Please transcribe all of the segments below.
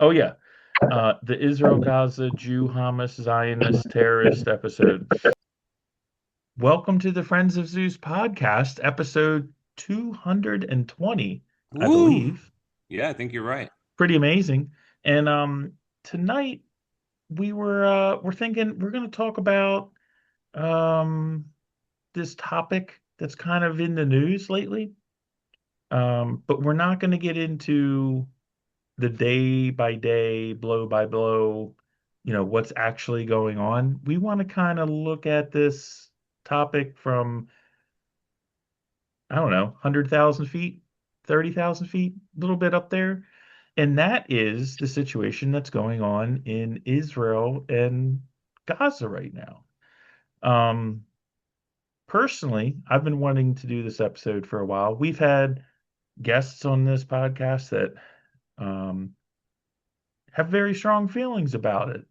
Oh yeah, the Israel Gaza Jew Hamas Zionist terrorist episode. Welcome to the Friends of Zeus podcast, episode 220, I Woo! believe. Yeah, I think you're right. Pretty amazing. And tonight we're thinking we're going to talk about um this topic that's kind of in the news lately. But we're not going to get into the day by day, blow by blow, what's actually going on. We want to kind of look at this topic from, I don't know, 100,000 feet, 30,000 feet, a little bit up there. And that is the situation that's going on in Israel and Gaza right now. Um, Personally, I've been wanting to do this episode for a while. We've had guests on this podcast that um, have very strong feelings about it,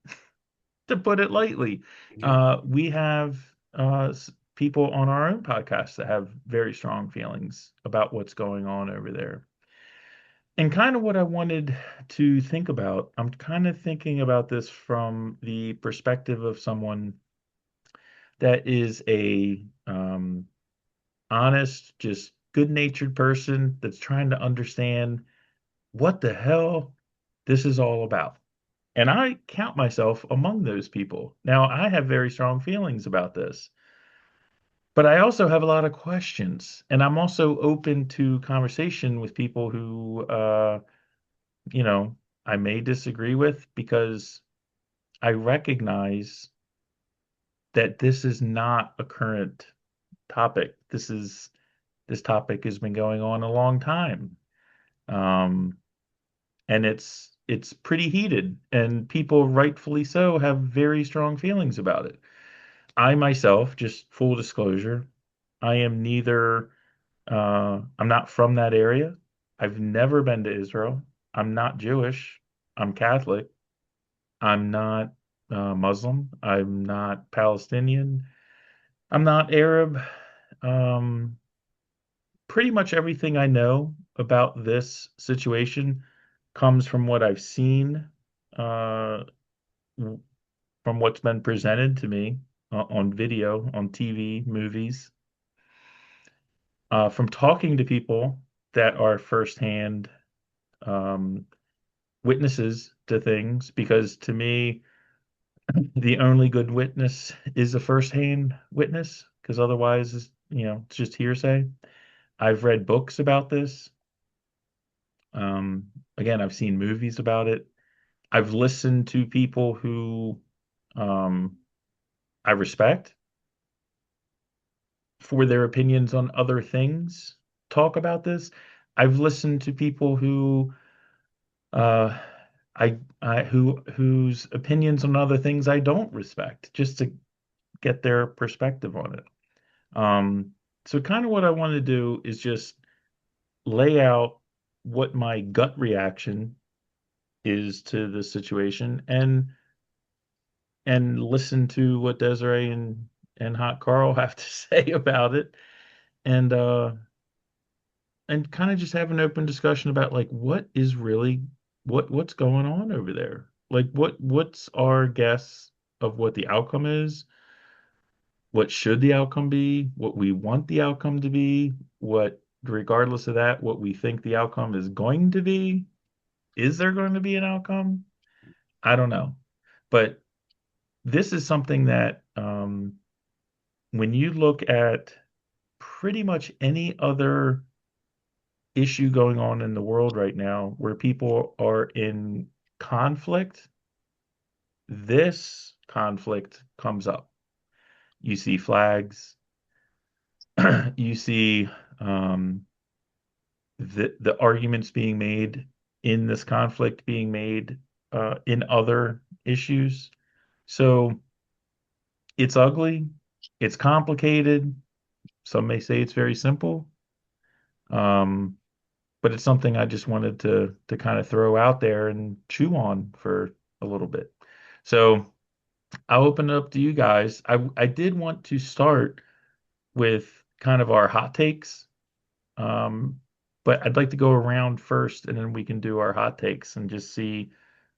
to put it lightly. Yeah. We have people on our own podcast that have very strong feelings about what's going on over there. And kind of what I wanted to think about, I'm kind of thinking about this from the perspective of someone that is a honest, just good-natured person that's trying to understand what the hell this is all about. And I count myself among those people. Now, I have very strong feelings about this, but I also have a lot of questions. And I'm also open to conversation with people who, you know, I may disagree with because I recognize that this is not a current topic. This topic has been going on a long time. Um, and it's pretty heated, and people rightfully so have very strong feelings about it. I myself, just full disclosure, I am neither, I'm not from that area. I've never been to Israel. I'm not Jewish. I'm Catholic. I'm not Muslim. I'm not Palestinian. I'm not Arab. Um, Pretty much everything I know about this situation comes from what I've seen, uh, from what's been presented to me on video, on TV, movies, from talking to people that are firsthand um, witnesses to things. Because to me, the only good witness is a firsthand witness, because otherwise, it's just hearsay. I've read books about this. Again, I've seen movies about it. I've listened to people who um, I respect for their opinions on other things talk about this. I've listened to people who uh whose opinions on other things I don't respect, just to get their perspective on it. Um so kind of what I want to do is just lay out what my gut reaction is to the situation, and listen to what Desiree and Hot Carl have to say about it, and kind of just have an open discussion about like what is really what's going on over there. Like what's our guess of what the outcome is, what should the outcome be, what we want the outcome to be, what regardless of that, what we think the outcome is going to be. Is there going to be an outcome? I don't know. But this is something that when you look at pretty much any other issue going on in the world right now where people are in conflict, this conflict comes up. You see flags, you see um, the arguments being made in this conflict being made in other issues. So it's ugly, it's complicated. Some may say it's very simple. Um, but it's something I just wanted to kind of throw out there and chew on for a little bit. So I'll open it up to you guys. I did want to start with kind of our hot takes. Um, but I'd like to go around first and then we can do our hot takes and just see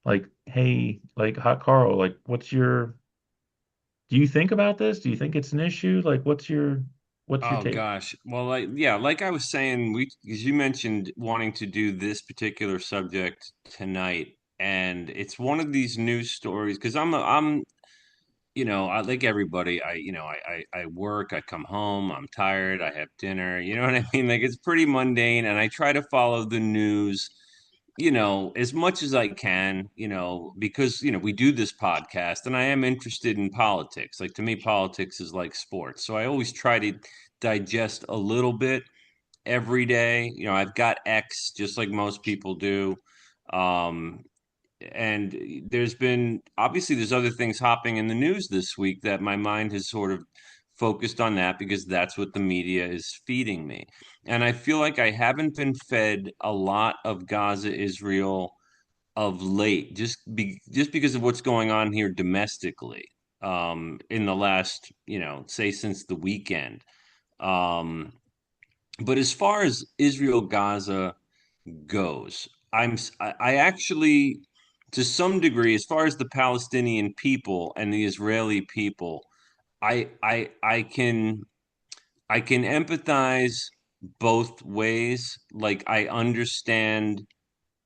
like, hey, like Hot Carl, like do you think about this? Do you think it's an issue? Like what's your Oh take? gosh. Well, like yeah, like I was saying, we because you mentioned wanting to do this particular subject tonight, and it's one of these news stories because I'm I like everybody. I work, I come home, I'm tired, I have dinner. You know what I mean? Like it's pretty mundane, and I try to follow the news, as much as I can, because we do this podcast, and I am interested in politics. Like to me, politics is like sports, so I always try to digest a little bit every day. I've got X just like most people do. Um, and there's other things hopping in the news this week that my mind has sort of focused on that because that's what the media is feeding me. And I feel like I haven't been fed a lot of Gaza, Israel of late, just because of what's going on here domestically in the last, say since the weekend. Um, but as far as Israel Gaza goes, I actually, to some degree, as far as the Palestinian people and the Israeli people, I can empathize both ways. Like I understand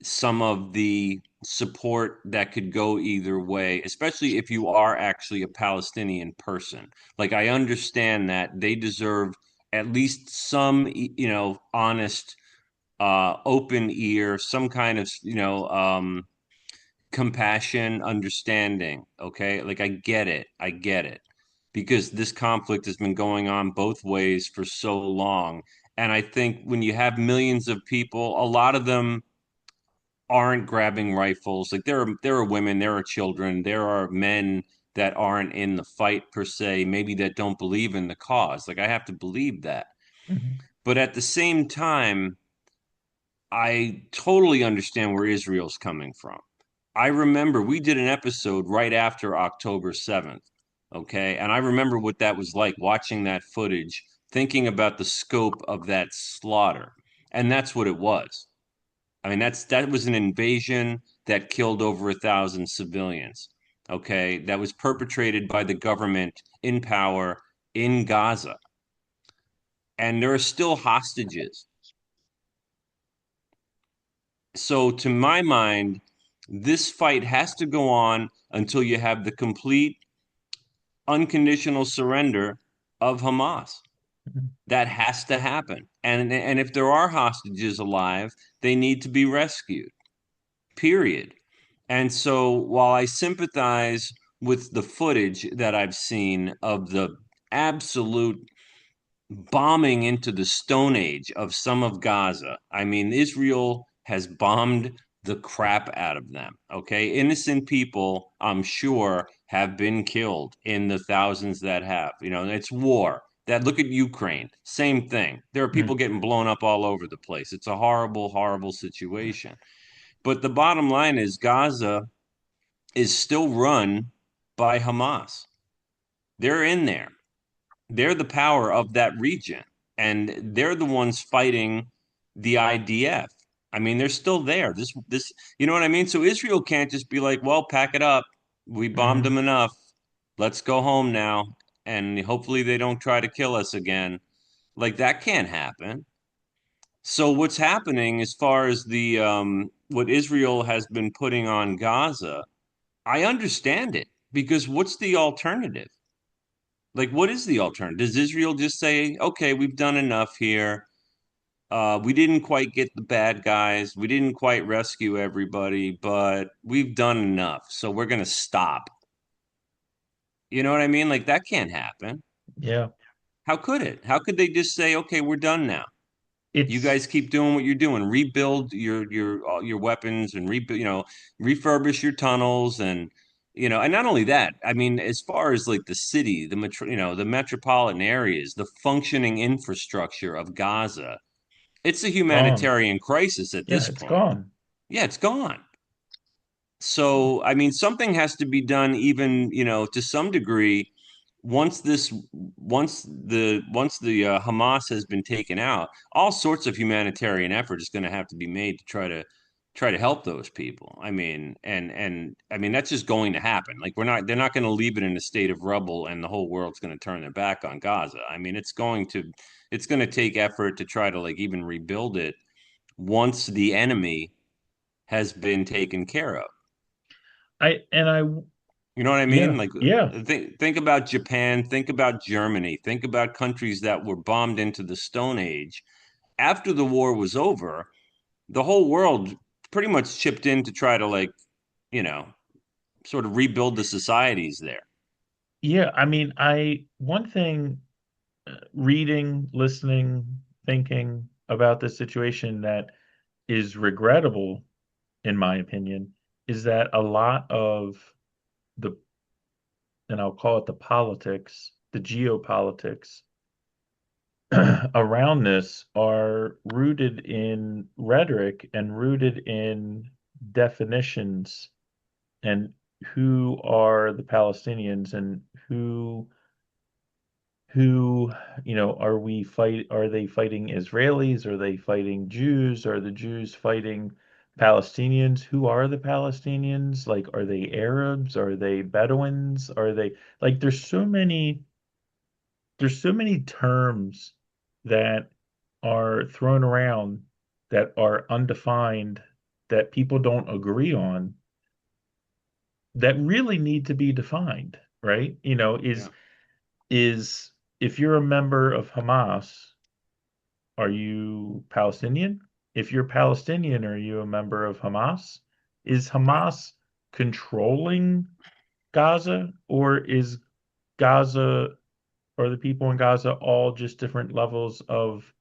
some of the support that could go either way, especially if you are actually a Palestinian person. Like I understand that they deserve at least some, honest, open ear, some kind of, compassion, understanding. Okay. Like I get it. I get it. Because this conflict has been going on both ways for so long. And I think when you have millions of people, a lot of them aren't grabbing rifles. Like there are women, there are children, there are men that aren't in the fight per se, maybe that don't believe in the cause. Like I have to believe that. Mhm. But at the same time, I totally understand where Israel's coming from. I remember we did an episode right after October 7th. Okay. And I remember what that was like watching that footage, thinking about the scope of that slaughter. And that's what it was. I mean, that was an invasion that killed over 1,000 civilians. Okay. That was perpetrated by the government in power in Gaza. And there are still hostages. So, to my mind, this fight has to go on until you have the complete unconditional surrender of Hamas. Mhm. That has to happen. And if there are hostages alive, they need to be rescued. Period. And so while I sympathize with the footage that I've seen of the absolute bombing into the Stone Age of some of Gaza. I mean, Israel has bombed the crap out of them. Okay. Innocent people, I'm sure, have been killed in the thousands that have. It's war. That look at Ukraine, same thing. There are people Mhm. getting blown up all over the place. It's a horrible, horrible situation. But the bottom line is Gaza is still run by Hamas. They're in there. They're the power of that region, and they're the ones fighting the IDF. I mean, they're still there. You know what I mean? So Israel can't just be like, well, pack it up. We bombed Mhm. them enough. Let's go home now. And hopefully they don't try to kill us again. Like that can't happen. So what's happening as far as the what Israel has been putting on Gaza, I understand it because what's the alternative? Like, what is the alternative? Does Israel just say, okay, we've done enough here? We didn't quite get the bad guys. We didn't quite rescue everybody, but we've done enough. So we're going to stop. You know what I mean? Like, that can't happen. Yeah. How could it? How could they just say, okay, we're done now? You It's guys keep doing what you're doing. Rebuild your weapons and rebuild, refurbish your tunnels and not only that. I mean, as far as like the city, the metropolitan areas, the functioning infrastructure of Gaza, it's a gone. humanitarian crisis at Yeah, this it's point. gone. Yeah, it's gone. So, I mean, something has to be done, even, to some degree, once the Hamas has been taken out, all sorts of humanitarian effort is going to have to be made to try to help those people. I mean, and I mean that's just going to happen. Like they're not going to leave it in a state of rubble and the whole world's going to turn their back on Gaza. I mean, it's going to take effort to try to like even rebuild it once the enemy has been taken care of. I and I You know what I Yeah, mean? Like yeah, think about Japan, think about Germany, think about countries that were bombed into the Stone Age. After the war was over, the whole world pretty much chipped in to try to like, you know, sort of rebuild the societies there. yeah. I mean, I one thing, reading, listening, thinking about this situation that is regrettable, in my opinion, is that a lot of the, and I'll call it the politics, the geopolitics around this are rooted in rhetoric and rooted in definitions and who are the Palestinians and who, are they fighting Israelis? Are they fighting Jews? Are the Jews fighting Palestinians? Who are the Palestinians? Like, are they Arabs? Are they Bedouins? Are they like there's so many terms that are thrown around that are undefined that people don't agree on that really need to be defined, right? Yeah. Is if you're a member of Hamas, are you Palestinian? If you're Palestinian, are you a member of Hamas? Is Right. Hamas controlling Gaza, or is Gaza, or the people in Gaza all just different levels of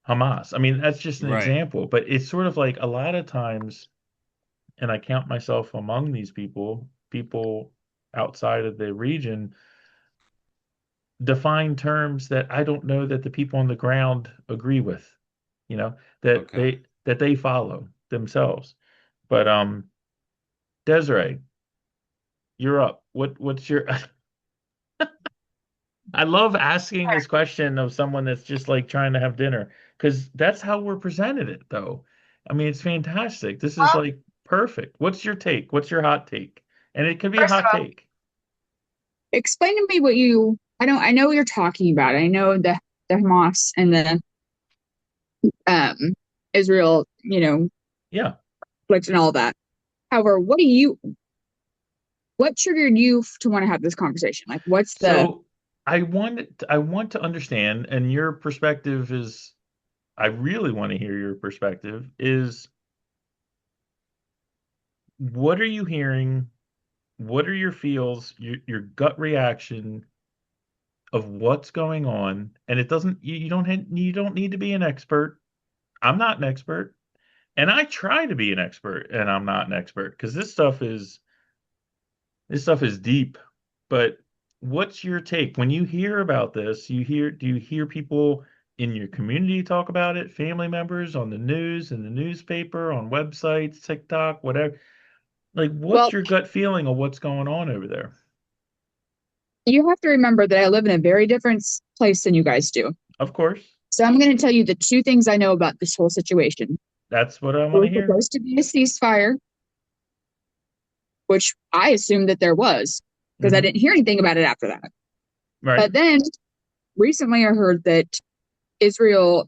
Hamas? I mean, that's just an Right. example, but it's sort of like a lot of times, and I count myself among these people outside of the region define terms that I don't know that the people on the ground agree with, that Okay. they follow themselves. But Desiree, you're up. What's your I love asking this question of someone that's just like trying to have dinner because that's how we're presented it though. I mean, it's fantastic. This is Well, like perfect. What's your take? What's your hot take? And it could be a first of hot all, take. explain to me what I know what you're talking about. I know the Hamas and the um Israel, Yeah. conflict and all that. However, what triggered you to want to have this conversation? Like what's the So I want to understand, and your perspective is, I really want to hear your perspective, is what are you hearing? What are your feels, your gut reaction of what's going on? And it doesn't, you don't need to be an expert. I'm not an expert. And I try to be an expert, and I'm not an expert because this stuff is deep. But what's your take when you hear about this? Do you hear people in your community talk about it, family members on the news, in the newspaper, on websites, TikTok, whatever? Like, what's well, your gut feeling of what's going on over there? you have to remember that I live in a very different place than you guys do. Of course, So I'm going to tell you the two things I know about this whole situation. that's what I There want to was hear. supposed to be a ceasefire, which I assumed that there was because I Hmm. didn't hear anything about it after that. Right. But then recently I heard that Israel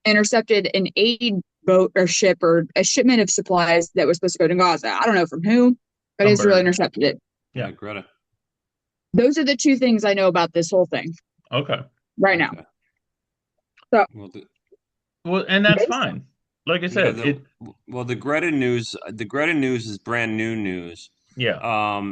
intercepted an aid boat or ship or a shipment of supplies that was supposed to go to Gaza. I don't know from who, but Israel Umberg. intercepted it. Yeah. Yeah, Greta. Those are the two things I know about this whole thing Okay. right now. Okay. So, Well, Well, and that's based, fine. Like I yeah, said, it, the Greta news is brand new news. yeah,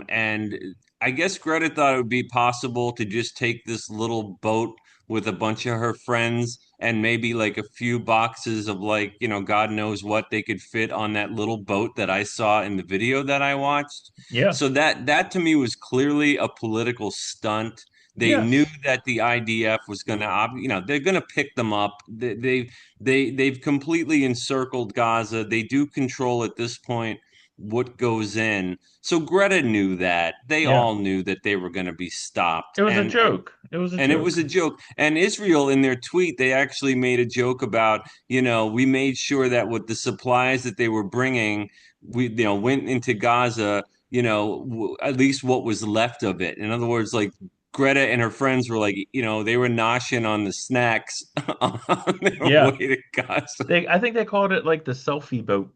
And I guess Greta thought it would be possible to just take this little boat with a bunch of her friends and maybe like a few boxes of like, God knows what they could fit on that little boat that I saw in the video that I watched. yeah, So that to me was clearly a political stunt. They knew yes, that the IDF was going to, they're going to pick them up. They've completely encircled Gaza. They do control at this point what goes in. So Greta knew that. They Yeah. all knew that they were going to be stopped. It was a joke. It was a And it was joke. a joke. And Israel, in their tweet, they actually made a joke about, we made sure that with the supplies that they were bringing, we, went into Gaza, at least what was left of it. In other words, like Greta and her friends were like, they were noshing on the snacks on their Yeah. way to Gaza. I think they called it like the selfie boat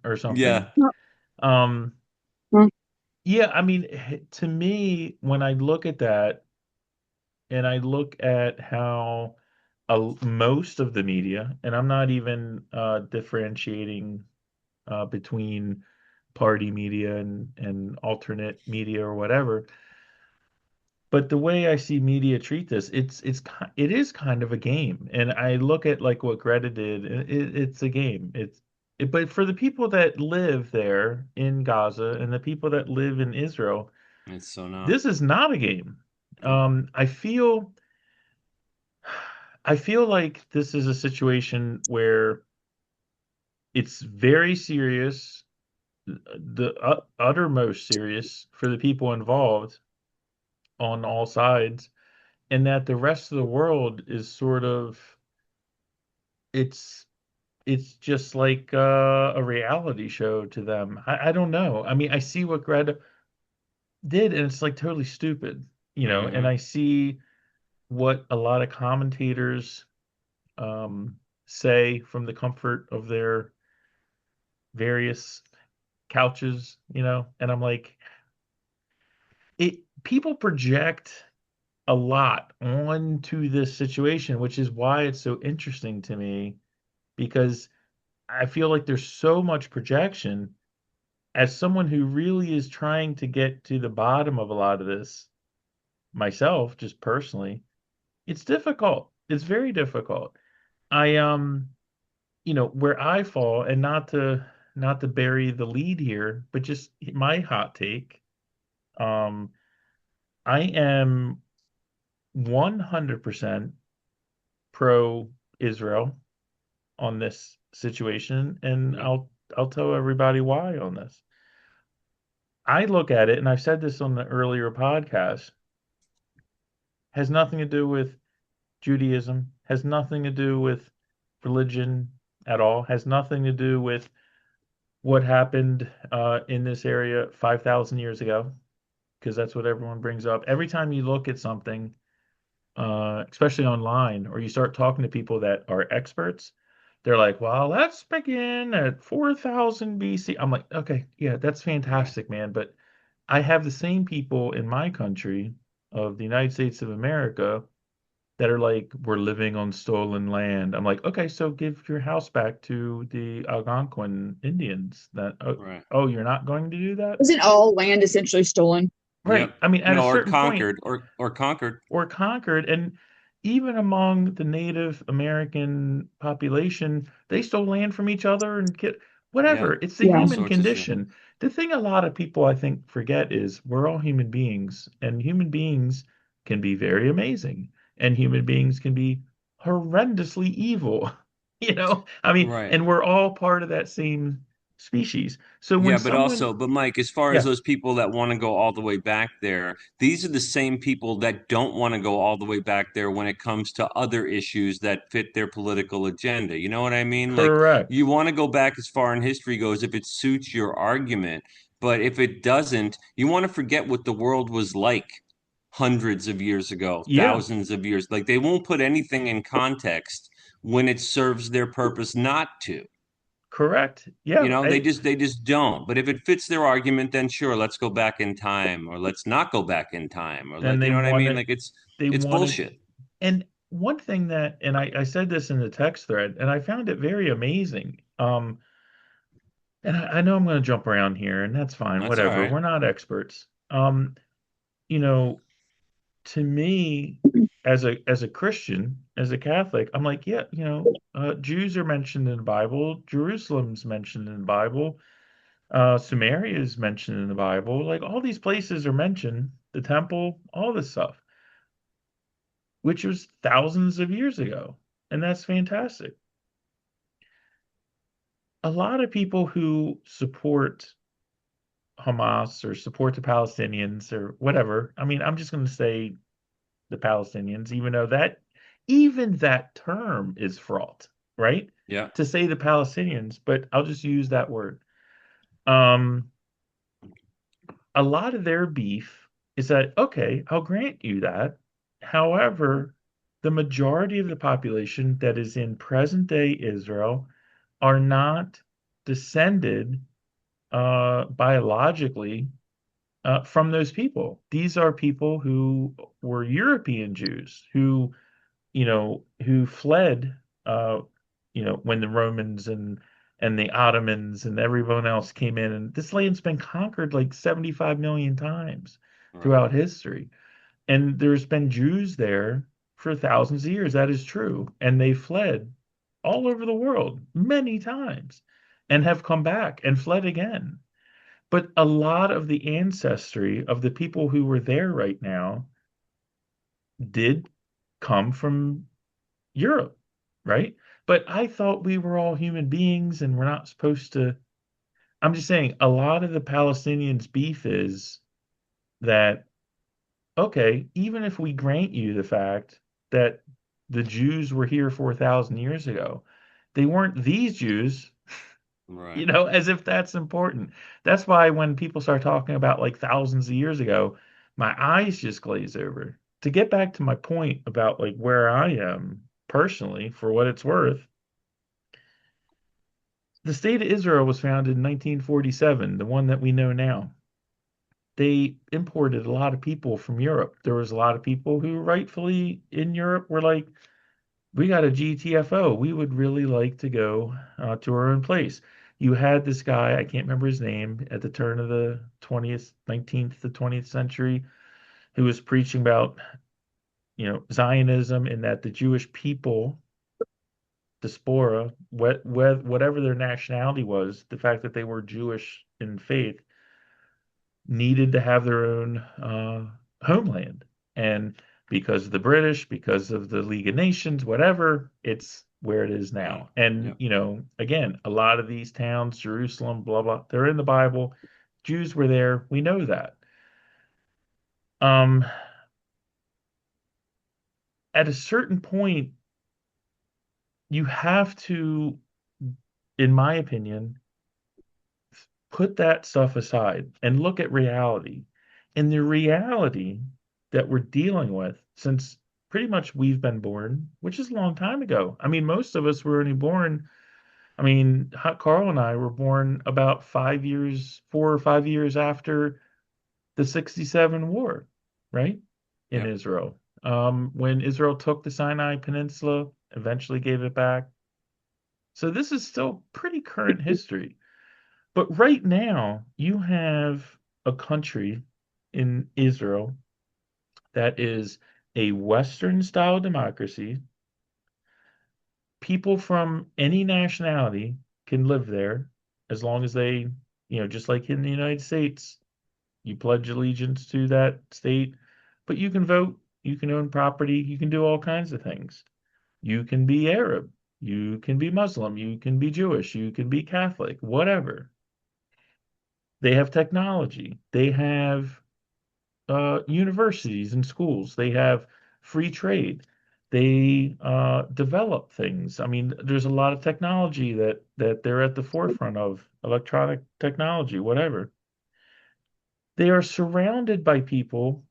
or something. Yeah, Um, Well, yeah, I mean, to me, when I look at that and I look at how most of the media, and I'm not even differentiating between party media and alternate media or whatever, but the way I see media treat this, it is kind of a game. And I look at like what Greta did, and it's a game. But for the people that live there in Gaza and the people that live in Israel, it's so not. this is not a game. No. Um, I feel I feel like this is a situation where it's very serious, the uttermost serious for the people involved on all sides, and that the rest of the world is sort of it's it's just like a reality show to them. I don't know. I mean, I see what Greta did, and it's like totally stupid, and Hmm. I see what a lot of commentators um, say from the comfort of their various couches, and I'm like, people project a lot onto this situation, which is why it's so interesting to me because I feel like there's so much projection as someone who really is trying to get to the bottom of a lot of this myself, just personally. It's difficult. It's very difficult. I where I fall, and not to bury the lead here, but just my hot take. Um, I am 100% pro Israel on this situation, and Yep. I'll tell everybody why on this. I look at it, and I've said this on the earlier podcast, has nothing to do with Judaism, has nothing to do with religion at all, has nothing to do with what happened in this area 5,000 years ago, because that's what everyone brings up. Every time you look at something, especially online, or you start talking to people that are experts, they're like, well, let's begin at 4,000 BC. I'm like, okay, yeah, that's Right. fantastic, man. But I have the same people in my country of the United States of America that are like, we're living on stolen land. I'm like, okay, so give your house back to the Algonquin Indians. Right. Oh, you're not going to do that? isn't all land essentially stolen? Right. Yep. I mean, at a No, or certain point, conquered, or conquered. or conquered. And even among the Native American population, they stole land from each other and Yeah. whatever. It's the Yeah. All human sorts of shit. condition. The thing a lot of people I think forget is we're all human beings, and human beings can be very amazing, and human beings can be horrendously evil. I mean, Right. and we're all part of that same species. So when Yeah, but someone, also, but Mike, as far as yeah, those people that want to go all the way back there, these are the same people that don't want to go all the way back there when it comes to other issues that fit their political agenda. You know what I mean? Like, you correct. want to go back as far in history goes if it suits your argument, but if it doesn't, you want to forget what the world was like hundreds of years ago, Yeah, thousands of years. Like, they won't put anything in context when it serves their purpose not to. correct. Yeah, They just don't. But if it fits their argument, then sure, let's go back in time, or let's not go back in time, or and let you they know what I want mean? it. Like it's They it's wanted, bullshit. and one thing that, and I said this in the text thread, and I found it very amazing. And I know I'm going to jump around here, and that's fine, That's all whatever. right. We're not experts. You know, to me, as a Christian, as a Catholic, I'm like, yeah, Jews are mentioned in the Bible, Jerusalem's mentioned in the Bible, Samaria is mentioned in the Bible. Like all these places are mentioned, the temple, all this stuff, which was thousands of years ago. And that's fantastic. A lot of people who support Hamas or support the Palestinians or whatever. I mean, I'm just going to say the Palestinians, even that term is fraught, right? Yeah. To say the Palestinians, but I'll just use that word. Um, a lot of their beef is that, okay, I'll grant you that. However, the majority of the population that is in present day Israel are not descended biologically from those people. These are people who were European Jews who fled, uh, when the Romans and the Ottomans and everyone else came in. And this land's been conquered like 75 million times Right. throughout history. And there's been Jews there for thousands of years. That is true. And they fled all over the world many times and have come back and fled again. But a lot of the ancestry of the people who were there right now did come from Europe, right? But I thought we were all human beings and we're not supposed to. I'm just saying, a lot of the Palestinians' beef is that, okay, even if we grant you the fact that the Jews were here 4,000 years ago, they weren't these Jews, Right. as if that's important. That's why when people start talking about like thousands of years ago, my eyes just glaze over. To get back to my point about like where I am personally, for what it's worth, the state of Israel was founded in 1947, the one that we know now. They imported a lot of people from Europe. There was a lot of people who rightfully in Europe were like, we got a GTFO. We would really like to go to our own place. You had this guy, I can't remember his name, at the turn of the 20th, 19th to 20th century, who was preaching about, Zionism and that the Jewish people, diaspora, whatever their nationality was, the fact that they were Jewish in faith, needed to have their own homeland. And because of the British, because of the League of Nations, whatever, it's where it is Right. now. And, Yep. again, a lot of these towns, Jerusalem, blah, blah, they're in the Bible. Jews were there. We know that. Um, at a certain point, you have to, in my opinion, put that stuff aside and look at reality. And the reality that we're dealing with since pretty much we've been born, which is a long time ago. I mean, most of us were only born, I mean, Carl and I were born about 5 years, 4 or 5 years after the 67 war, right? In Yep. Israel. When Israel took the Sinai Peninsula, eventually gave it back. So this is still pretty current history. But right now, you have a country in Israel that is a Western style democracy. People from any nationality can live there as long as they, just like in the United States, you pledge allegiance to that state, but you can vote, you can own property, you can do all kinds of things. You can be Arab, you can be Muslim, you can be Jewish, you can be Catholic, whatever. They have technology. They have universities and schools. They have free trade. They develop things. I mean, there's a lot of technology that they're at the forefront of, electronic technology, whatever. They are surrounded by people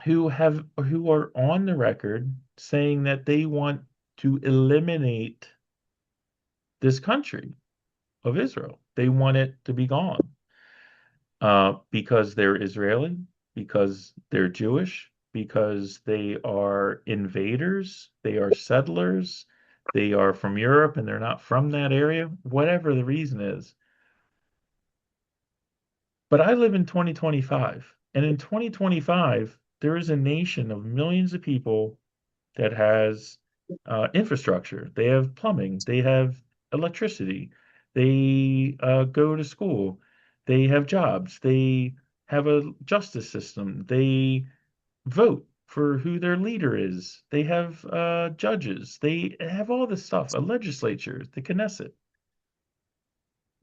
who are on the record saying that they want to eliminate this country of Israel. They want it to be gone. Because they're Israeli, because they're Jewish, because they are invaders, they are settlers, they are from Europe and they're not from that area, whatever the reason is. But I live in 2025, and in 2025, there is a nation of millions of people that has infrastructure. They have plumbing, they have electricity, they go to school, they have jobs, they have a justice system, they vote for who their leader is, they have judges, they have all this stuff, a legislature, the Knesset.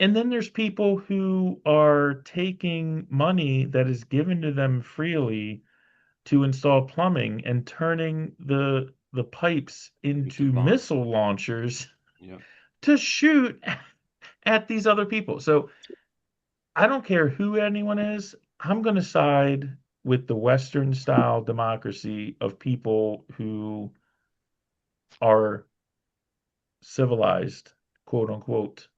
And then there's people who are taking money that is given to them freely to install plumbing and turning the pipes Into into bombs. missile launchers Yep. to shoot at these other people. So I don't care who anyone is. I'm going to side with the Western style democracy of people who are civilized, quote unquote,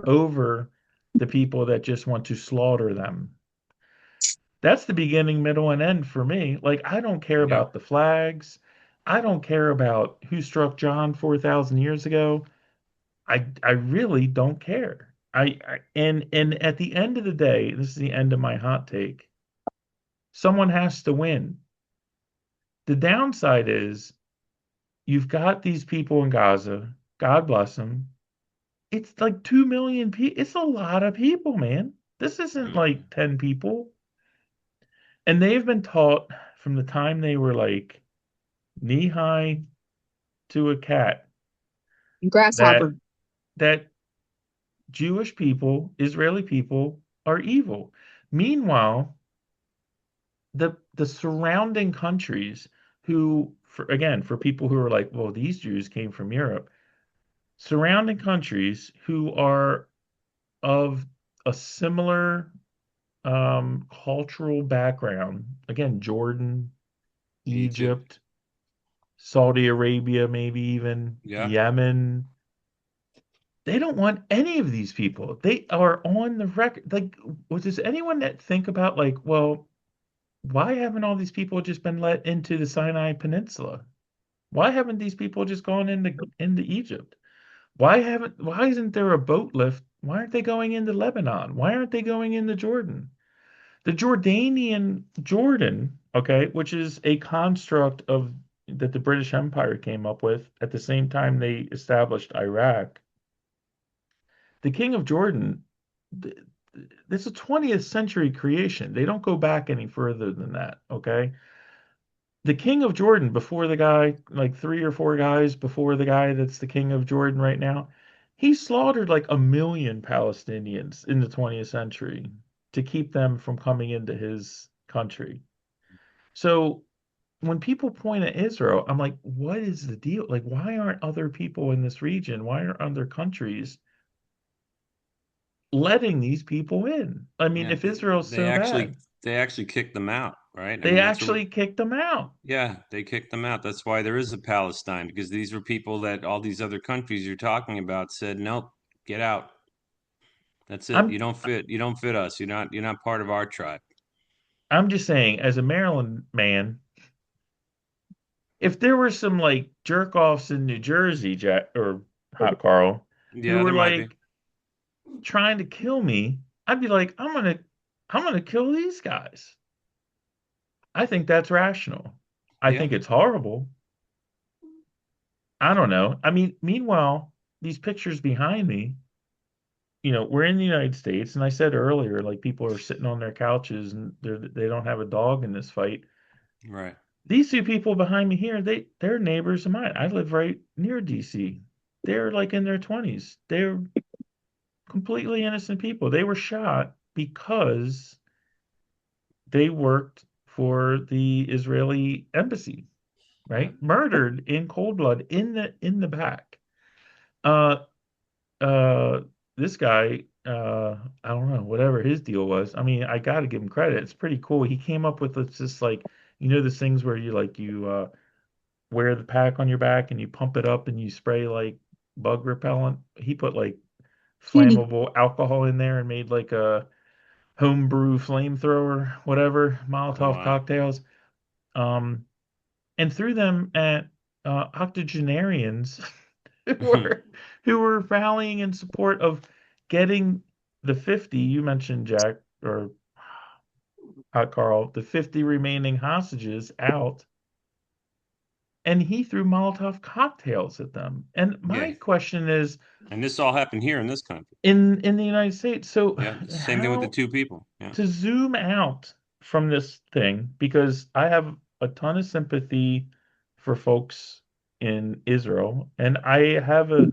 over the people that just want to slaughter them. That's the beginning, middle, and end for me. Like, I don't care Yep. about the flags. I don't care about who struck John 4,000 years ago. I really don't care. And at the end of the day, this is the end of my hot take. Someone has to win. The downside is you've got these people in Gaza. God bless them. It's like 2 million people. It's a lot of people, man. This isn't Hmm. like 10 people. And they've been taught from the time they were like knee high to a cat that Grasshopper. that Jewish people, Israeli people are evil. Meanwhile, the surrounding countries who for again, for people who are like, well, these Jews came from Europe, surrounding countries who are of a similar cultural background, again, Jordan, Egypt. Egypt, Saudi Arabia, maybe even Yeah. Yemen. They don't want any of these people. They are on the record. Like, does anyone that think about like, well, why haven't all these people just been let into the Sinai Peninsula? Why haven't these people just gone into Egypt? Why isn't there a boat lift? Why aren't they going into Lebanon? Why aren't they going into Jordan? The Jordanian Jordan, okay, which is a construct of that the British Empire came up with at the same time they established Iraq. The King of Jordan, th- this is a 20th century creation. They don't go back any further than that, okay? The King of Jordan, before the guy, like three or four guys before the guy that's the King of Jordan right now, he slaughtered like 1 million Palestinians in the 20th century to keep them from coming into his country. So when people point at Israel, I'm like, what is the deal? Like, why aren't other people in this region? Why aren't other countries letting these people in? I mean, Yeah. if Israel's They so actually bad, they actually kicked them out, right? I they mean, that's a actually kicked them out. yeah, they kicked them out. That's why there is a Palestine because these were people that all these other countries you're talking about said, nope, get out. That's it. I'm You don't fit. You don't fit us. You're not part of our tribe. I'm just saying, as a Maryland man, if there were some like jerk offs in New Jersey, Jack or Hot Carl, who Yeah, were there might be. like trying to kill me, I'd be like, I'm gonna kill these guys. I think that's rational. I Yeah. think it's horrible. I don't know. I mean, meanwhile, these pictures behind me, we're in the United States, and I said earlier, like people are sitting on their couches and they don't have a dog in this fight. Right. These two people behind me here, they're neighbors of mine. I live right near DC. They're like in their 20s. They're completely innocent people. They were shot because they worked for the Israeli embassy, Yeah. right? Murdered in cold blood in the back. Uh uh this guy, I don't know, whatever his deal was. I mean, I got to give him credit. It's pretty cool. He came up with this like, those things where you wear the pack on your back and you pump it up and you spray like bug repellent. He put like flammable alcohol in there and made like a homebrew flamethrower, whatever, Oh, Molotov wow. cocktails, um, and threw them at octogenarians who were who were rallying in support of getting the 50 you mentioned, Jack or Carl, the 50 remaining hostages out, and he threw Molotov cocktails at them. And Yeah. my question is, And this all happened here in this country. in the United States, so Yeah. Same thing with the how two people. Yeah. to zoom out from this thing, because I have a ton of sympathy for folks in Israel, and I have a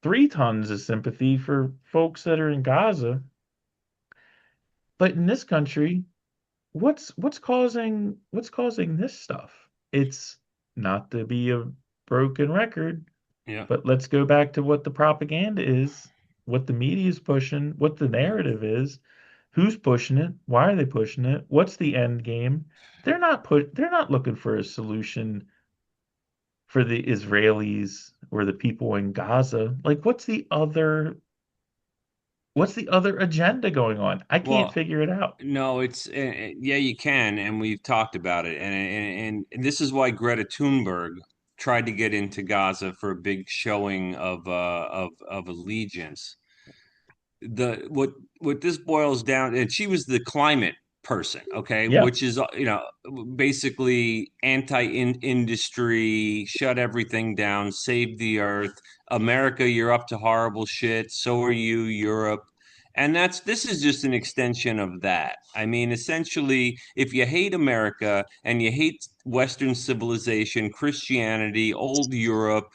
three tons of sympathy for folks that are in Gaza. But in this country, what's causing this stuff? It's not to be a broken record, Yeah. but let's go back to what the propaganda is, what the media is pushing, what the narrative is, who's pushing it, why are they pushing it, what's the end game? They're not looking for a solution for the Israelis or the people in Gaza. Like what's the other agenda going on? I can't Well, figure it out. no, it's yeah, you can, and we've talked about it, and this is why Greta Thunberg tried to get into Gaza for a big showing of allegiance. The what this boils down, and she was the climate person, okay, Yeah. which is basically anti-industry, shut everything down, save the earth. America, you're up to horrible shit. So are you, Europe. And this is just an extension of that. I mean, essentially, if you hate America and you hate Western civilization, Christianity, old Europe,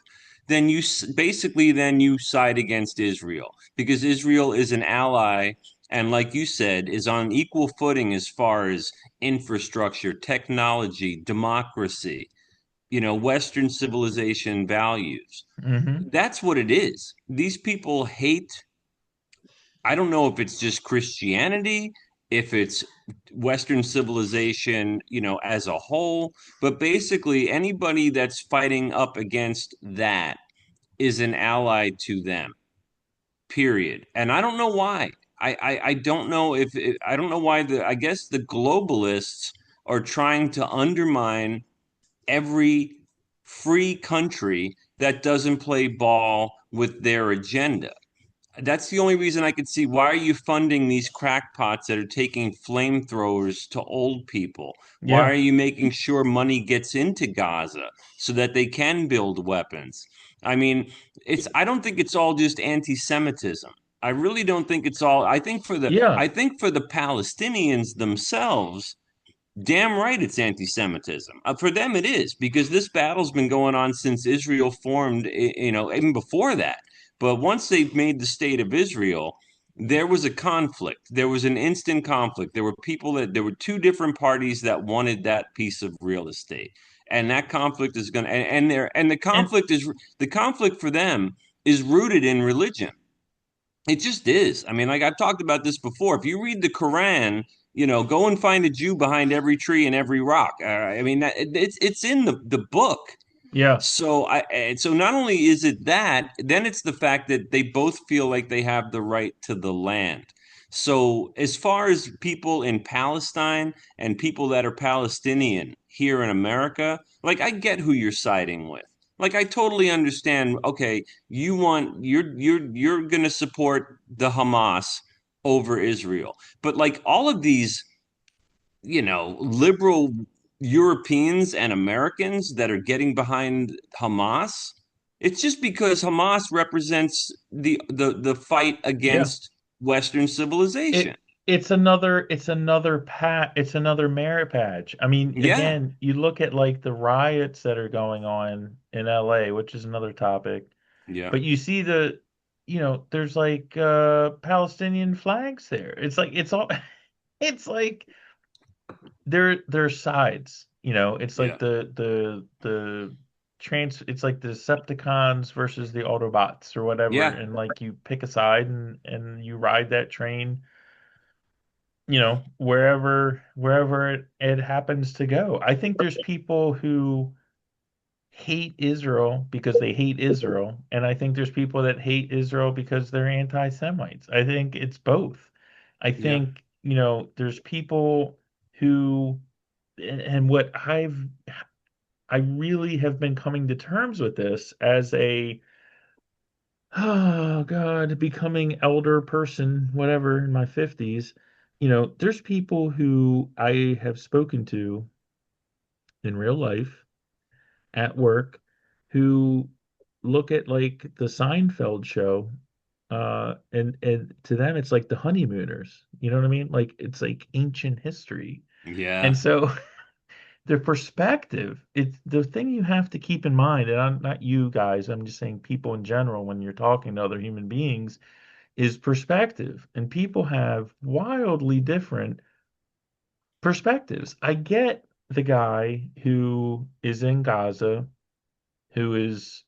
then you side against Israel because Israel is an ally and like you said is on equal footing as far as infrastructure, technology, democracy, Western civilization values. Hmm. That's what it is. These people hate, I don't know if it's just Christianity, if it's Western civilization, as a whole, but basically anybody that's fighting up against that is an ally to them, period. And I don't know why. I don't know I don't know why I guess the globalists are trying to undermine every free country that doesn't play ball with their agenda. That's the only reason I could see. Why are you funding these crackpots that are taking flamethrowers to old people? Why Yeah. are you making sure money gets into Gaza so that they can build weapons? I mean, I don't think it's all just anti-Semitism. I really don't think it's all. Yeah. I think for the Palestinians themselves, damn right it's anti-Semitism. For them it is because this battle's been going on since Israel formed, even before that. But once they've made the state of Israel, there was a conflict. There was an instant conflict. There were two different parties that wanted that piece of real estate. And that conflict is going to and And the conflict for them is rooted in religion. It just is. I mean, like I've talked about this before. If you read the Quran, go and find a Jew behind every tree and every rock. I mean, it's in the book. yeah. So not only is it that, then it's the fact that they both feel like they have the right to the land. So as far as people in Palestine and people that are Palestinian here in America, like I get who you're siding with. Like I totally understand, okay, you're going to support the Hamas over Israel. But like all of these liberal Europeans and Americans that are getting behind Hamas, it's just because Hamas represents the fight Yeah. against Western civilization. It's another merit badge. I mean, Yeah, again, you look at like the riots that are going on in LA, which is another topic, yeah, but you see there's like Palestinian flags there. It's like it's all it's like there are sides, it's like yeah, the it's like the Decepticons versus the Autobots or whatever, yeah, and like you pick a side and you ride that train, wherever it happens to go. I think there's people who hate Israel because they hate Israel, and I think there's people that hate Israel because they're anti-Semites. I think it's both. I yeah, think, there's people who, and what I really have been coming to terms with this as a, oh God, becoming elder person, whatever, in my 50s. There's people who I have spoken to in real life at work who look at like the Seinfeld show, and to them it's like the honeymooners. You know what I mean? Like it's like ancient history. And yeah, so the perspective. It's the thing you have to keep in mind, and I'm not you guys, I'm just saying people in general when you're talking to other human beings, is perspective. And people have wildly different perspectives. I get the guy who is in Gaza, who is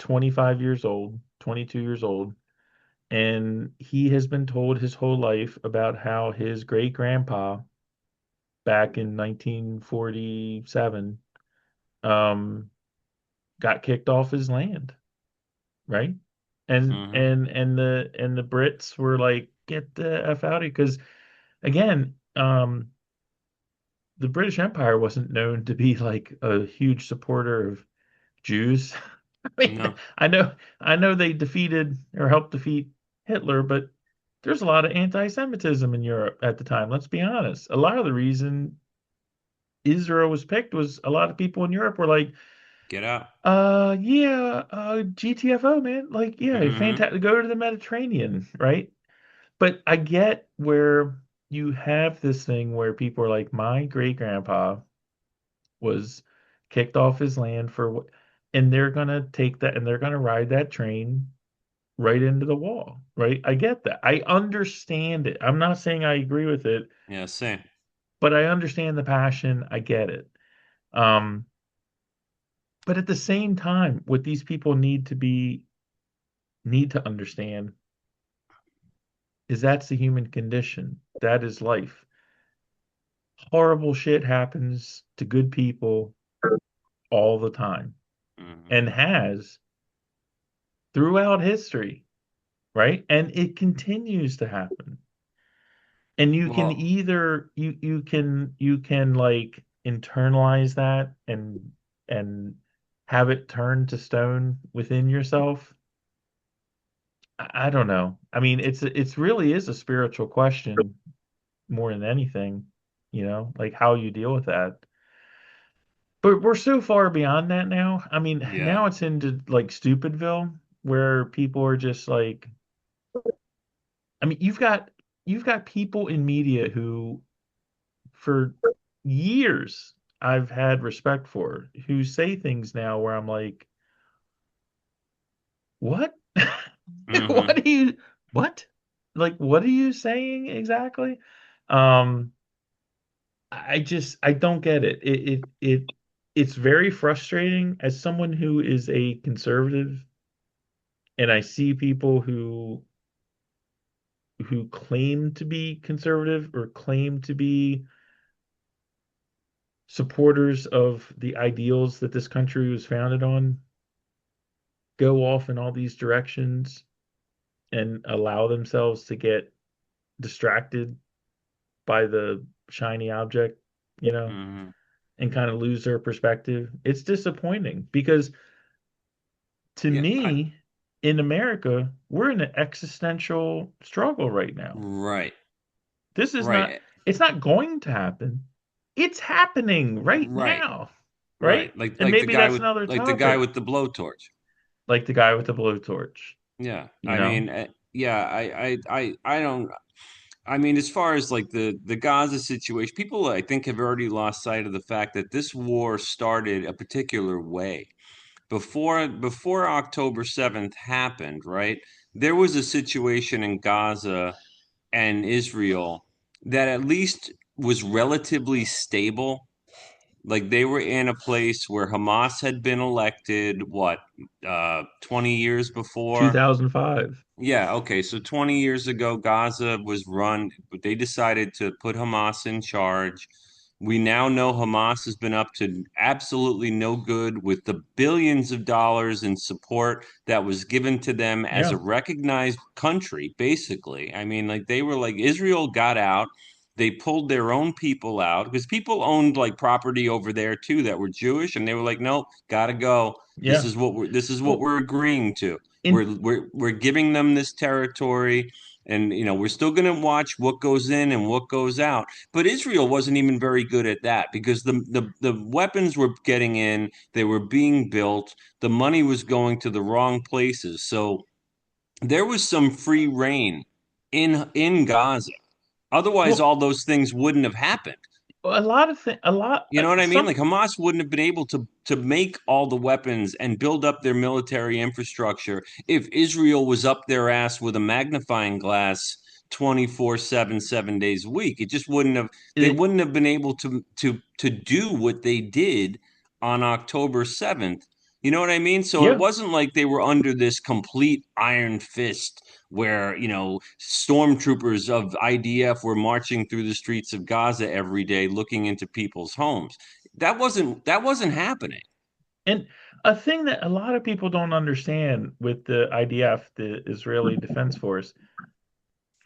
25 years old, 22 years old, and he has been told his whole life about how his great grandpa back in 1947 um, got kicked off his land, right? Hmm. And the Brits were like, get the F out of here. Because again, the British Empire wasn't known to be like a huge supporter of Jews. I mean, No. I know they defeated or helped defeat Hitler, but there's a lot of anti-Semitism in Europe at the time. Let's be honest. A lot of the reason Israel was picked was a lot of people in Europe were like, Get out. yeah, GTFO, man. Like, yeah, Hmm. fantastic. Go to the Mediterranean, right? But I get where you have this thing where people are like, my great grandpa was kicked off his land for what, and they're gonna take that and they're gonna ride that train right into the wall, right? I get that. I understand it. I'm not saying I agree with it, Yeah, same. but I understand the passion. I get it. Um, but at the same time, what these people need to understand is that's the human condition. That is life. Horrible shit happens to good people all the time Hmm. and has throughout history, right? And it continues to happen. And you can Well, either you can like internalize that and have it turn to stone within yourself. I don't know. I mean, it's really is a spiritual question more than anything, like how you deal with that. But we're so far beyond that now. I mean, yeah. now it's into like Stupidville where people are just like, I mean, you've got people in media who for years I've had respect for who say things now where I'm like, what? Hmm. What do you what? Like what are you saying exactly? Um I don't get it. It's very frustrating as someone who is a conservative and I see people who claim to be conservative or claim to be supporters of the ideals that this country was founded on go off in all these directions and allow themselves to get distracted by the shiny object, you know, Hmm. and kind of lose their perspective. It's disappointing because to Yeah. me, in America, we're in an existential struggle right now. Right. This is not, Right. it's not going to happen. It's happening right Right. now, right? Right. And maybe that's another Like the guy topic, with the blowtorch. like the guy with the blowtorch, Yeah. you I know? mean, yeah, I don't, I mean, as far as like the Gaza situation, people I think have already lost sight of the fact that this war started a particular way. Before October 7th happened, right? There was a situation in Gaza and Israel that at least was relatively stable. Like they were in a place where Hamas had been elected, what, 20 years before? 2005. Yeah, okay. So 20 years ago, Gaza was run, but they decided to put Hamas in charge. We now know Hamas has been up to absolutely no good with the billions of dollars in support that was given to them as Yeah. a recognized country, basically. I mean, like they were like Israel got out. They pulled their own people out because people owned like property over there too that were Jewish, and they were like, "Nope, gotta go. Yeah. This is what Well, we're agreeing to. in We're giving them this territory, and we're still going to watch what goes in and what goes out. But Israel wasn't even very good at that because the weapons were getting in, they were being built, the money was going to the wrong places. So there was some free reign in Gaza. Otherwise, well, all those things wouldn't have happened. a lot of things, a lot, You know what I mean? some, Like Hamas wouldn't have been able to make all the weapons and build up their military infrastructure if Israel was up their ass with a magnifying glass 24/7, 7 days a week. It just wouldn't have they it, wouldn't have been able to do what they did on October 7th. You know what I mean? So it yeah. wasn't like they were under this complete iron fist where, stormtroopers of IDF were marching through the streets of Gaza every day looking into people's homes. That wasn't happening. And a thing that a lot of people don't understand with the IDF, the Israeli Defense Force,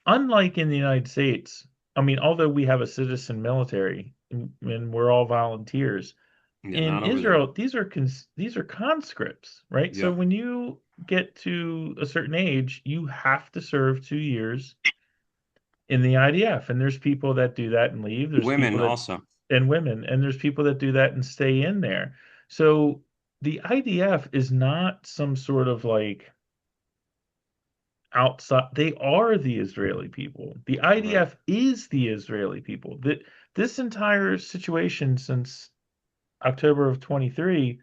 unlike in the United States, I mean, although we have a citizen military and we're all volunteers, Yeah, in not over there. Israel, these are conscripts, right? So Yep. when you get to a certain age, you have to serve 2 years in the IDF. And there's people that do that and leave. There's people Women that, also. and women, and there's people that do that and stay in there. So the IDF is not some sort of like outside. They are the Israeli people. The Right. IDF is the Israeli people. That this entire situation since October of 23,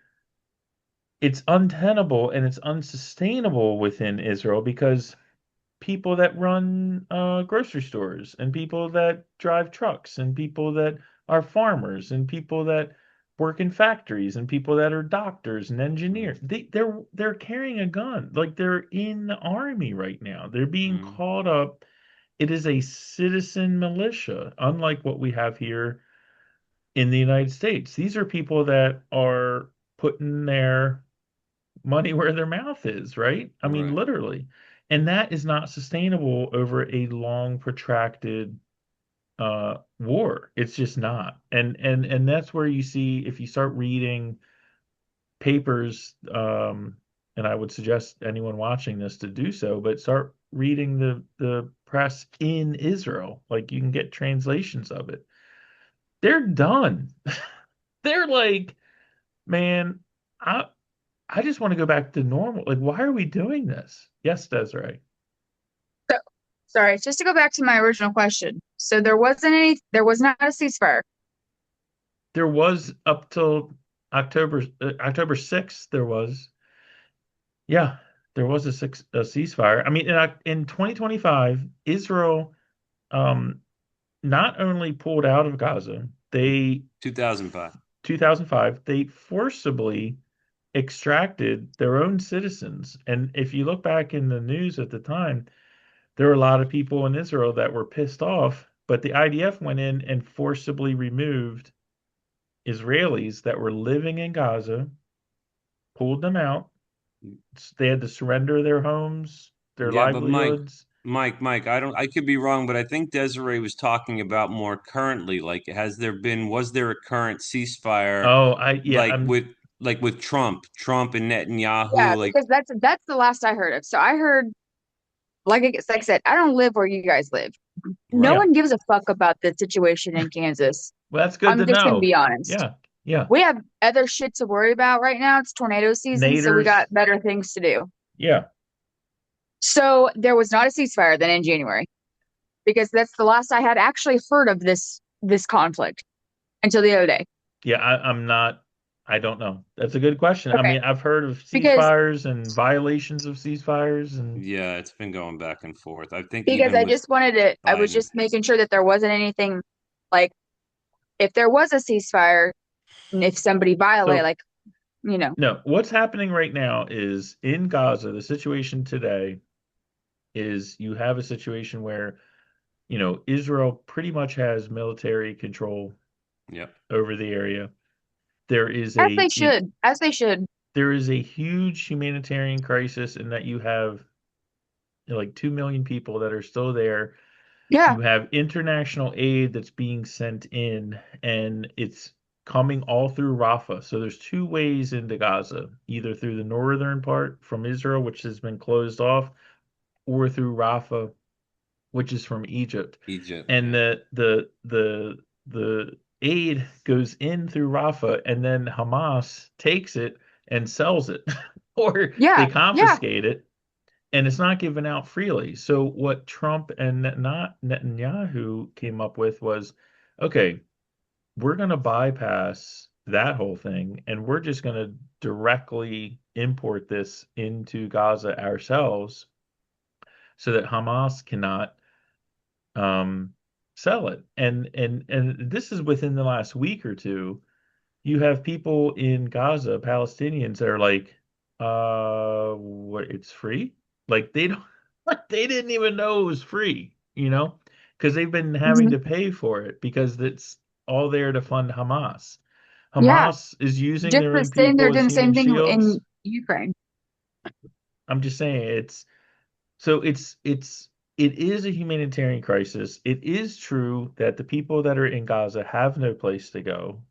it's untenable and it's unsustainable within Israel because people that run grocery stores and people that drive trucks and people that are farmers and people that work in factories and people that are doctors and engineers, they're carrying a gun, like they're in the army right now. They're being Mm-hmm. called up. It is a citizen militia, unlike what we have here in the United States. These are people that are putting their money where their mouth is, right? I mean, Right. literally. And that is not sustainable over a long, protracted war. It's just not. And that's where you see if you start reading papers, and I would suggest anyone watching this to do so, but start reading the press in Israel. Like you can get translations of it. They're done. They're like, man, I I just want to go back to normal. Like, why are we doing this? Yes, Desiree. So, sorry, just to go back to my original question. So there was not a ceasefire. There was up till October 6th, there was. Yeah, there was a ceasefire. I mean, in 2025, Israel um not only pulled out of Gaza, they 2005. 2005, they forcibly extracted their own citizens. And if you look back in the news at the time, there were a lot of people in Israel that were pissed off, but the IDF went in and forcibly removed Israelis that were living in Gaza, pulled them out. They had to surrender their homes, their Yeah, but Mike, livelihoods. Mike, Mike, I could be wrong, but I think Desiree was talking about more currently. Like, was there a current ceasefire, Oh, yeah, like with Trump and Yeah, Netanyahu? Like, because that's the last I heard of. So I heard, like I said, I don't live where you guys live. No yeah. right. one gives a fuck about the situation in Kansas. Well, that's good to I'm just gonna know. be honest. Yeah, yeah. We have other shit to worry about right now. It's tornado season, so we Naders. got better things to do. Yeah, So there was not a ceasefire then in January because that's the last I had actually heard of this conflict until the other day. yeah. I'm not. I don't know. That's a good question. I Okay, mean, I've heard of because ceasefires and violations of ceasefires, and Yeah, it's been going back and forth. I think because even I with just wanted to, I was Biden. just making sure that there wasn't anything like if there was a ceasefire and if somebody violated, so like no. What's happening right now is in Gaza. The situation today is you have a situation where Israel pretty much has military control Yep. over the area. There is as they should, as they should. there is a huge humanitarian crisis in that you have like 2 million people that are still there. Yeah, You have international aid that's being sent in, and it's coming all through Rafah. So there's two ways into Gaza, either through the northern part from Israel, which has been closed off, or through Rafah, which is from Egypt. Egypt. And Yeah. the aid goes in through Rafah, and then Hamas takes it and sells it, or they yeah, yeah. confiscate it, and it's not given out freely. So what Trump and not Netanyahu came up with was, okay, we're going to bypass that whole thing and we're just going to directly import this into Gaza ourselves so that Hamas cannot um, sell it. And this is within the last week or two. You have people in Gaza, Palestinians, that are like, what, it's free? Like they don't, like they didn't even know it was free, because they've been having Mhm. to pay for it because it's all there to fund Hamas. Yeah, Hamas is using just their the own same. They're people as doing the human same thing shields. in Ukraine. I'm just saying it is a humanitarian crisis. It is true that the people that are in Gaza have no place to go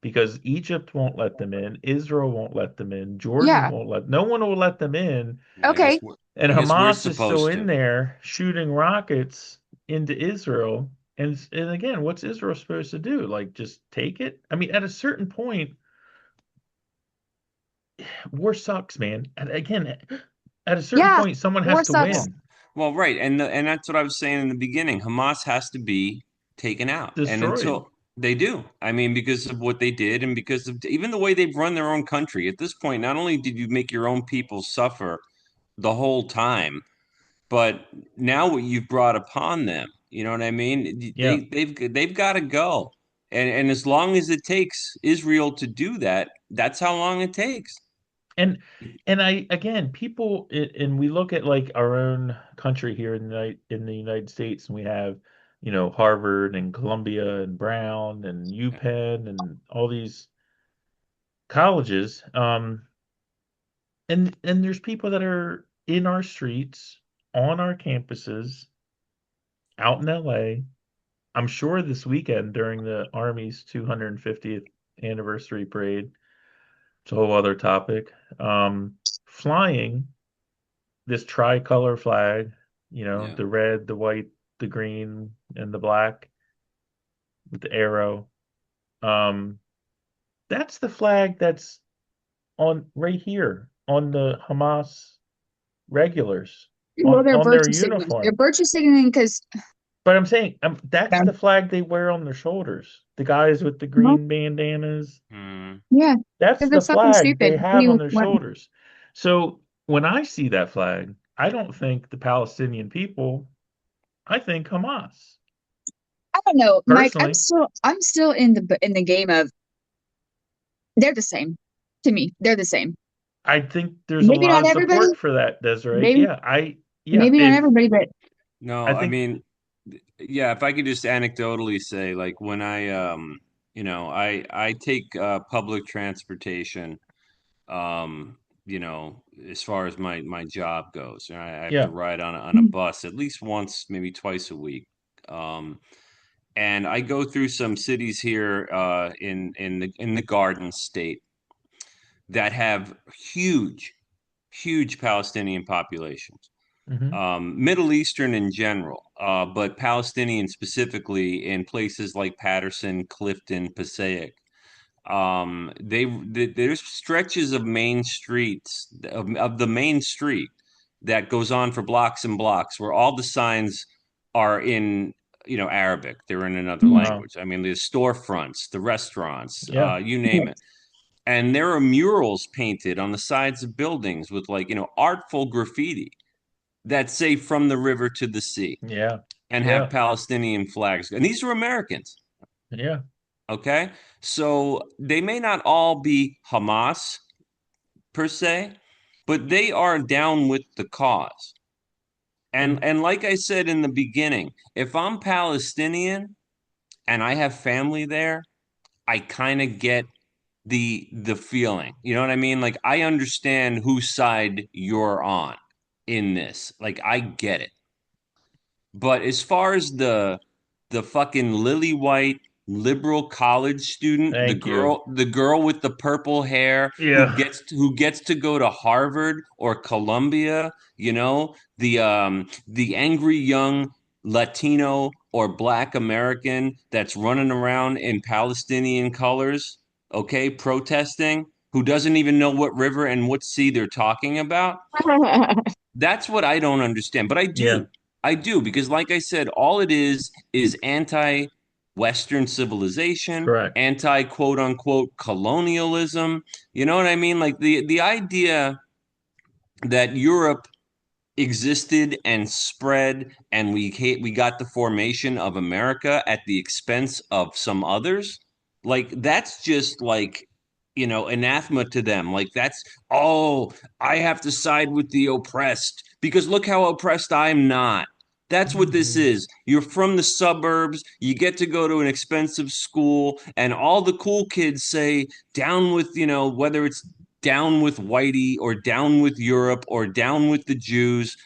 because Egypt won't let them in, Israel won't let them in, Jordan Yeah. won't let, no one will let them in, Yeah, Okay. and I guess we're Hamas is still supposed in to. there shooting rockets into Israel. And again, what's Israel supposed to do? Like just take it? I mean, at a certain point, war sucks, man. And again, at a certain Yeah. point, someone War has to sucks. Well, win. well, right, and that's what I was saying in the beginning. Hamas has to be taken out, and Destroyed. until they do, I mean, because of what they did, and because of even the way they've run their own country. At this point, not only did you make your own people suffer the whole time, but now what you've brought upon them, you know what I mean? Yeah. They've got to go, and as long as it takes Israel to do that, that's how long it takes. And I again, people and we look at like our own country here in the United States, and we have, Harvard and Columbia and Brown and UPenn and all these colleges. And there's people that are in our streets, on our campuses, out in LA. I'm sure this weekend during the Army's 250th anniversary parade, it's a whole other topic. Flying this tricolor flag, Yeah. the red, the white, the green, and the black with the arrow. Um, that's the flag that's on right here on the Hamas regulars Well, on they're on their virtue signaling. They're uniform. virtue signaling because But I'm saying that's the flag they wear on their shoulders. The guys with the green bandanas. Hmm. yeah, That's because the it's fucking flag stupid. they have on You their want, shoulders. So when I see that flag, I don't think the Palestinian people, I think Hamas. I don't know, Mike. Personally, I'm still in the game of they're the same to me. They're the same. I think there's a Maybe lot not of everybody. support for that, Desiree. Maybe Yeah, maybe not everybody, but No, I I think, mean, yeah, if I could just anecdotally say, like when I take public transportation, as far as my job goes, I have to yeah, ride on a bus at least once, maybe twice a week. Um, and I go through some cities here in the Garden State that have huge, huge Palestinian populations, hmm Middle Eastern in general, but Palestinian specifically in places like Patterson, Clifton, Passaic. There's stretches of main streets of the main street that goes on for blocks and blocks where all the signs are in Arabic. They're in another wow, language. I mean, the storefronts, the restaurants, yeah, you name it. And there are murals painted on the sides of buildings with like artful graffiti that say from the river to the sea yeah, and have yeah, Palestinian flags. And these are Americans. yeah, Okay. So they may not all be Hamas per se, but they are down with the cause. And and and like I said in the beginning, if I'm Palestinian and I have family there, I kind of get the feeling. You know what I mean? Like I understand whose side you're on in this. Like I get it. But as far as the fucking lily white liberal college student, the thank you. girl the girl with the purple hair Yeah, who gets to go to Harvard or Columbia, the angry young Latino or black American that's running around in Palestinian colors, okay, protesting, who doesn't even know what river and what sea they're talking about. That's what I don't understand, but I yeah, do. I do because like I said, all it is anti Western civilization, Correct. anti quote unquote colonialism. You know what I mean? Like the idea that Europe existed and spread, and we got the formation of America at the expense of some others. Like that's just like anathema to them. Like that's oh, I have to side with the oppressed because look how oppressed I'm not. That's what this Mhm. is. You're from the suburbs, you get to go to an expensive school, and all the cool kids say, down with, whether it's down with Whitey or down with Europe or down with the Jews.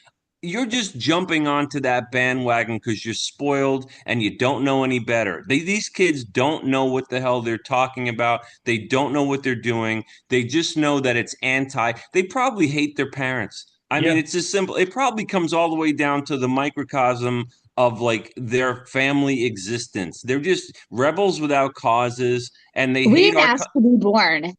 You're just jumping onto that bandwagon because you're spoiled and you don't know any better. These kids don't know what the hell they're talking about. They don't know what they're doing. They just know that it's anti. They probably hate their parents. I mean, Yeah. it's as simple. It probably comes all the way down to the microcosm of like their family existence. They're just rebels without causes, and they We hate didn't our ask to be born.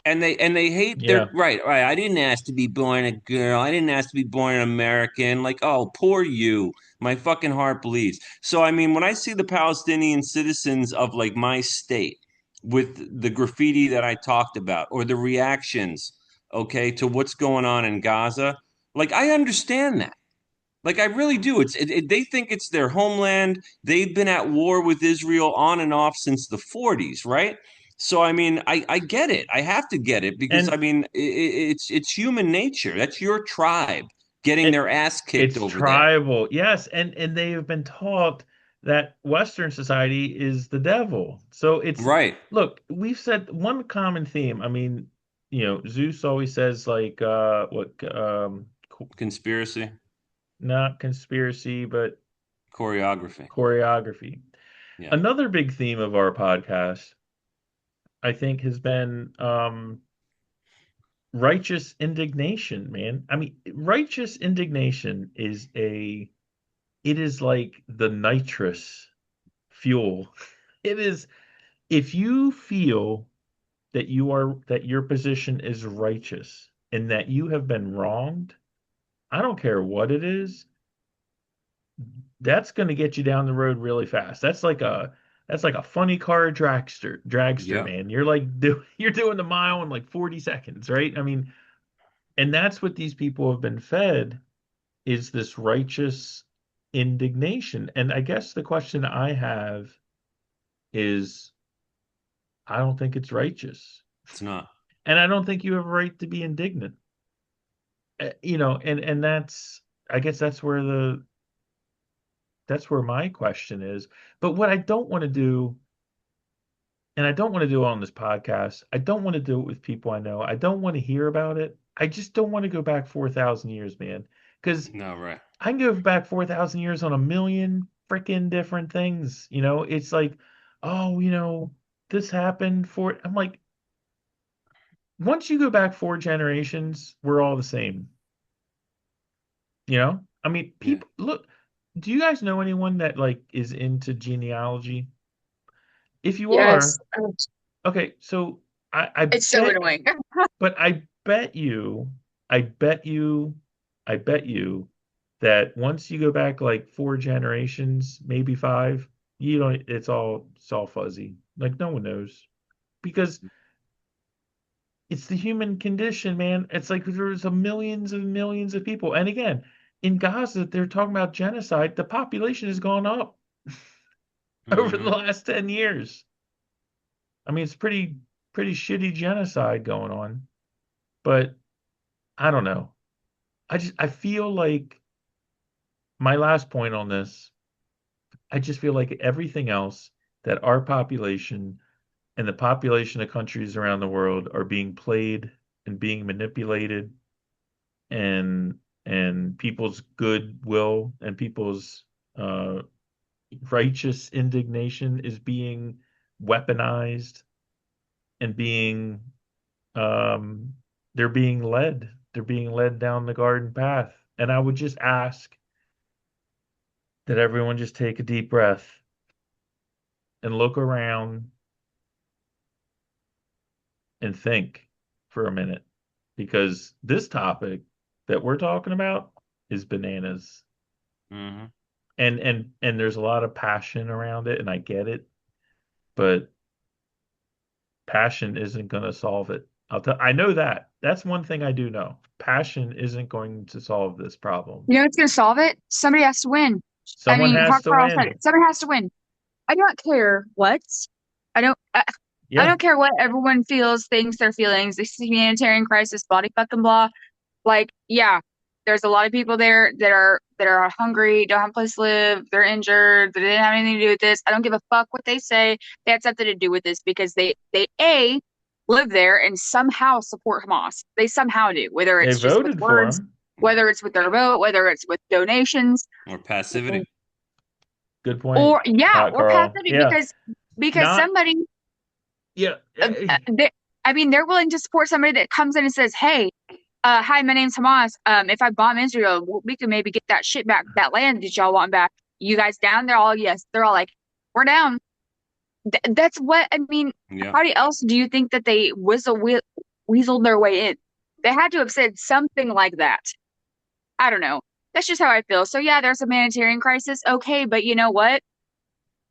and they hate their Yeah. right. I didn't ask to be born a girl. I didn't ask to be born an American. Like, oh, poor you. My fucking heart bleeds. So I mean, when I see the Palestinian citizens of like my state with the graffiti that I talked about or the reactions, okay, to what's going on in Gaza, like I understand that. Like I really do. They think it's their homeland. They've been at war with Israel on and off since the 40s, right? So I mean, I get it. I have to get it because I And mean, it's human nature. That's your tribe getting it their ass kicked it's over there. tribal. Yes, and they have been taught that Western society is the devil. So it's Right. look, we've said one common theme. I mean, Zeus always says like Conspiracy, not conspiracy, but choreography. choreography. Yeah. Another big theme of our podcast, I think, has been righteous indignation, man. I mean, righteous indignation it is like the nitrous fuel. It is if you feel that your position is righteous and that you have been wronged, I don't care what it is, that's going to get you down the road really fast. That's like a funny car dragster, Yep. man. You're doing the mile in like 40 seconds, right? I mean, and that's what these people have been fed is this righteous indignation. And I guess the question I have is I don't think it's righteous. It's not. And I don't think you have a right to be indignant. And I guess that's where my question is. But what I don't want to do, and I don't want to do it on this podcast, I don't want to do it with people I know. I don't want to hear about it. I just don't want to go back 4,000 years, man. Because No, right. I can go back 4,000 years on a million freaking different things. It's like, oh, this happened for, I'm like, once you go back four generations, we're all the same. I mean, Yeah. people, look, do you guys know anyone that like is into genealogy? If you Yes. are, okay, so I It's so bet, annoying. but I bet you, I bet you that once you go back like four generations, maybe five, you don't, it's all fuzzy. Like no one knows because it's the human condition, man. It's like there's a millions and millions of people. And again, in Gaza, they're talking about genocide. The population has gone up over the Mm-hmm. last 10 years. I mean, it's pretty shitty genocide going on. But I don't know. I feel like my last point on this, I just feel like everything else that our population and the population of countries around the world are being played and being manipulated and people's goodwill and people's uh, righteous indignation is being weaponized and being um, they're being led down the garden path. And I would just ask that everyone just take a deep breath and look around and think for a minute because this topic that we're talking about is bananas. Mm-hmm. And there's a lot of passion around it and I get it. but passion isn't going to solve it. I know that. That's one thing I do know. Passion isn't going to solve this problem. You know what's going to solve it? Somebody has to win. I Someone mean, how has to Carl said win. it. Somebody has to win. I don't care what. I don't. I Yeah. don't care what everyone feels, thinks their feelings. This is humanitarian crisis, body fucking blah. Like, yeah, there's a lot of people there that are hungry, don't have a place to live, they're injured, they didn't have anything to do with this. I don't give a fuck what they say. They had something to do with this because they a live there and somehow support Hamas. They somehow do, whether They it's just with voted for words, him. Yeah. whether it's with their vote, whether it's with donations, Or passivity. Good point, or yeah, Hot or Carl. passivity Yeah. because Not, somebody yeah. I mean, they're willing to support somebody that comes in and says, "Hey, hi, my name's Hamas. If I bomb Israel, we can maybe get that shit back, that land that y'all want back. You guys down?" They're all yes. They're all like, "We're down." That's what I mean. Yeah. How else do you think that they weaseled their way in? They had to have said something like that. I don't know. That's just how I feel. So yeah, there's a humanitarian crisis. Okay, but you know what?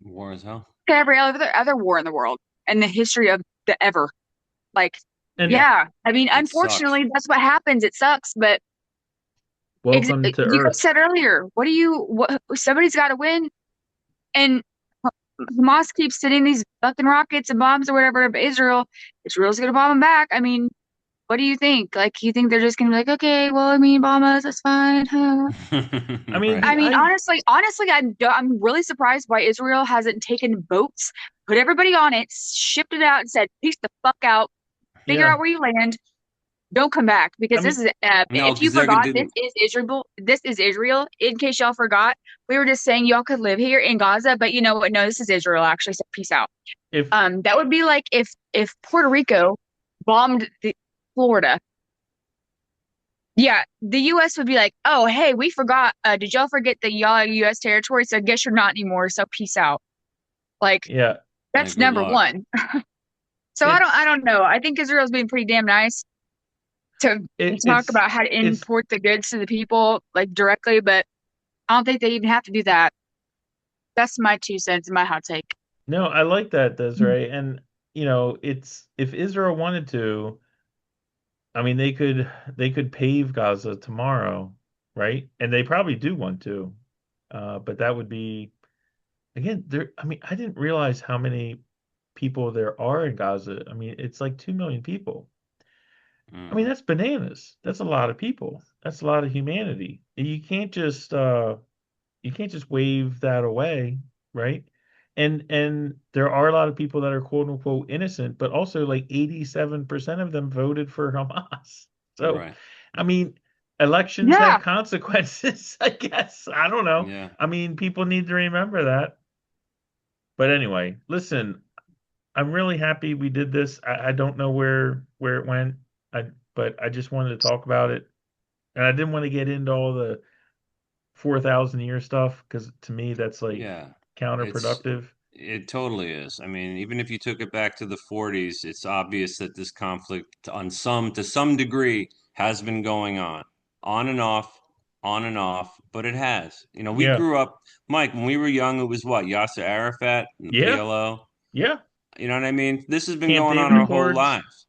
War as hell. Every other war in the world and the history of the ever. Like, And Yeah. yeah, I mean, It sucks. unfortunately, that's what happens. It sucks, but welcome to you guys Earth. said earlier, somebody's got to win. And Hamas keeps sending these fucking rockets and bombs or whatever to Israel. Israel's going to bomb them back. I mean, what do you think? Like, you think they're just going to be like, okay, well, I mean, bomb us, that's fine. Huh? I mean, Right. the I mean, I honestly, I'm really surprised why Israel hasn't taken boats, put everybody on it, shipped it out, and said, peace the fuck out, figure yeah. out where you land. Don't come back I because this mean, is No, if you because they're forgot, gonna. this is Israel. This is Israel. In case y'all forgot, we were just saying y'all could live here in Gaza, but you know what? No, this is Israel actually. So peace out. if That would be like if Puerto Rico bombed Florida. Yeah, the U.S. would be like, oh hey, we forgot. Did y'all forget that y'all are U.S. territory? So I guess you're not anymore. So peace out. Like yeah, that's Good number luck. one. So I it's don't know. I think Israel's being pretty damn nice to it, talk it's about how to it's import the goods to the people like directly, but I don't think they even have to do that. That's my 2 cents and my hot take. no, I like that, Desiree. And it's if Israel wanted to, I mean, they could pave Gaza tomorrow, right? And they probably do want to. But that would be again, there. I mean, I didn't realize how many people there are in Gaza. I mean, it's like 2 million people. I mean, Hmm. that's bananas. That's a lot of people. That's a lot of humanity. You can't just wave that away, right? And there are a lot of people that are quote unquote innocent, but also like 87% of them voted for Hamas. So, Right. I mean, elections have Yeah. consequences, I guess. I don't know. Yeah. I mean, people need to remember that. But anyway, listen, I'm really happy we did this. I don't know where it went. But I just wanted to talk about it. And I didn't want to get into all the 4,000 year stuff because to me that's like Yeah. It's counterproductive. it totally is. I mean, even if you took it back to the 40s, it's obvious that this conflict to some degree has been going on and off, but it has. We Yeah. grew up, Mike, when we were young, it was what, Yasser Arafat and the Yeah. PLO. Yeah. You know what I mean? This has been Camp going on David our whole Accords. lives.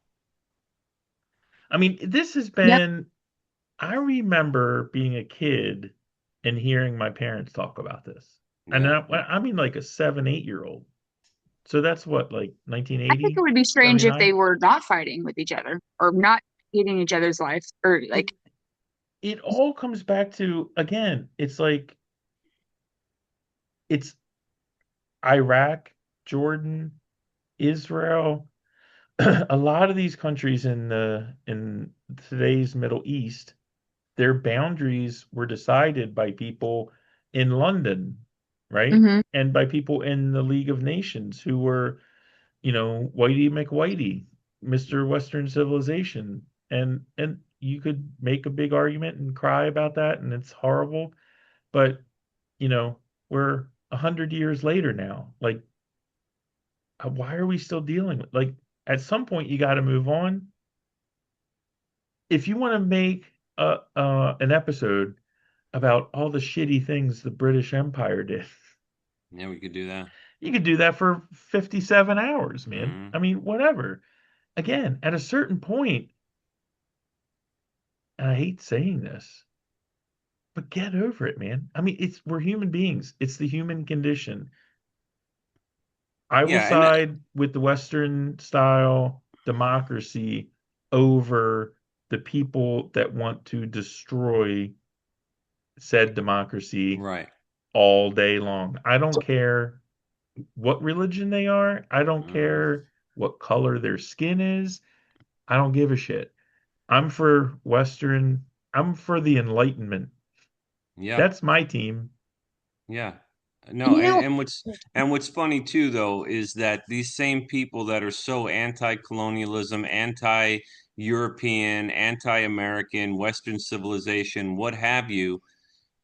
I mean, this has Yep. been, I remember being a kid and hearing my parents talk about this. And Yeah. I mean like a 7, 8 year old. So that's what, like I think it 1980, would be strange if 79? they were not fighting with each other or not hating each other's lives or It like, it all comes back to again, it's like it's Iraq, Jordan, Israel, a lot of these countries in today's Middle East, their boundaries were decided by people in London, right? hmm And by people in the League of Nations who were, Whitey McWhitey, Mr. Western Civilization. And you could make a big argument and cry about that, and it's horrible. But, we're 100 years later now. Like, why are we still dealing with like at some point you got to move on if you want to make an episode about all the shitty things the British Empire did. Yeah, we could do that. You could do that for 57 hours, man. Mm. I mean, whatever. Again, at a certain point, and I hate saying this, but get over it, man. I mean, we're human beings. It's the human condition. I will Yeah, and side with the Western style democracy over the people that want to destroy said democracy right. all day long. I don't care what religion they are. I don't Mm. care what color their skin is. I don't give a shit. I'm for Western, I'm for the Enlightenment. Yeah. That's my team. Yeah. No, You know, and what's funny too though is that these same people that are so anti-colonialism, anti-European, anti-American, Western civilization, what have you,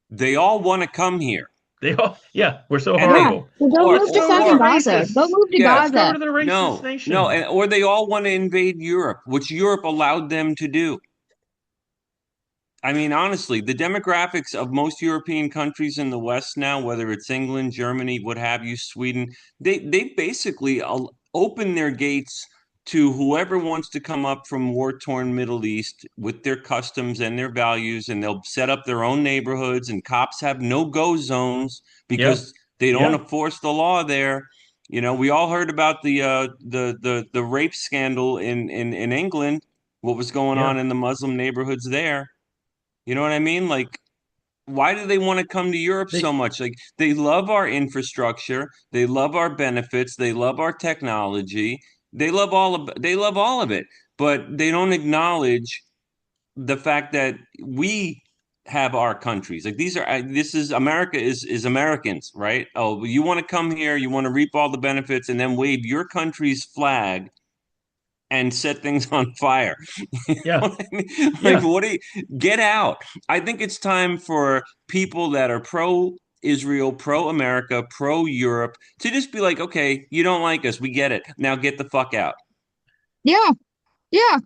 they all want to come here. They all, yeah, we're so And yeah. they horrible. Well, go Let's move to go to fucking the Gaza. Go racists. move to yeah, Let's go Gaza. to the racist no, nation. or they all want to invade Europe, which Europe allowed them to do. I mean, honestly, the demographics of most European countries in the West now, whether it's England, Germany, what have you, Sweden, they basically open their gates to whoever wants to come up from war-torn Middle East with their customs and their values, and they'll set up their own neighborhoods, and cops have no-go zones Yeah. because they don't Yeah. enforce the law there. You know, we all heard about the rape scandal in England, what was going Yeah. on in the Muslim neighborhoods there. You know what I mean? Like, why do they want to come to Europe so They much? Like, they love our infrastructure, they love our benefits, they love our technology, they love all of it, but they don't acknowledge the fact that we have our countries. Like these are this is America is Americans, right? Oh, you want to come here, you want to reap all the benefits, and then wave your country's flag and set things on fire. You know yeah. what I mean? Like, Yeah. what do you get out? I think it's time for people that are pro Israel, pro America, pro Europe to just be like, okay, you don't like us. We get it. Now get the fuck out. Yeah. Yeah.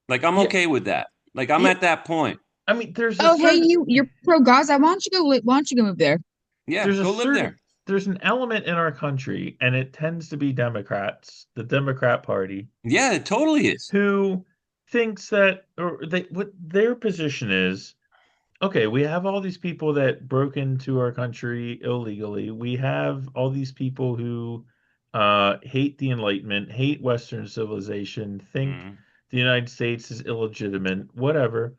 Like, I'm Yeah. okay with that. Like, I'm Yeah. at that point. I mean, Oh, hey, you're pro Gaza. Why don't you go move there? Yeah, there's a go live certain there. there's an element in our country, and it tends to be Democrats, the Democrat Party, Yeah, it totally is. who thinks that, or they what their position is. Okay, we have all these people that broke into our country illegally. We have all these people who hate the Enlightenment, hate Western civilization, think Mm-hmm. the United States is illegitimate, whatever.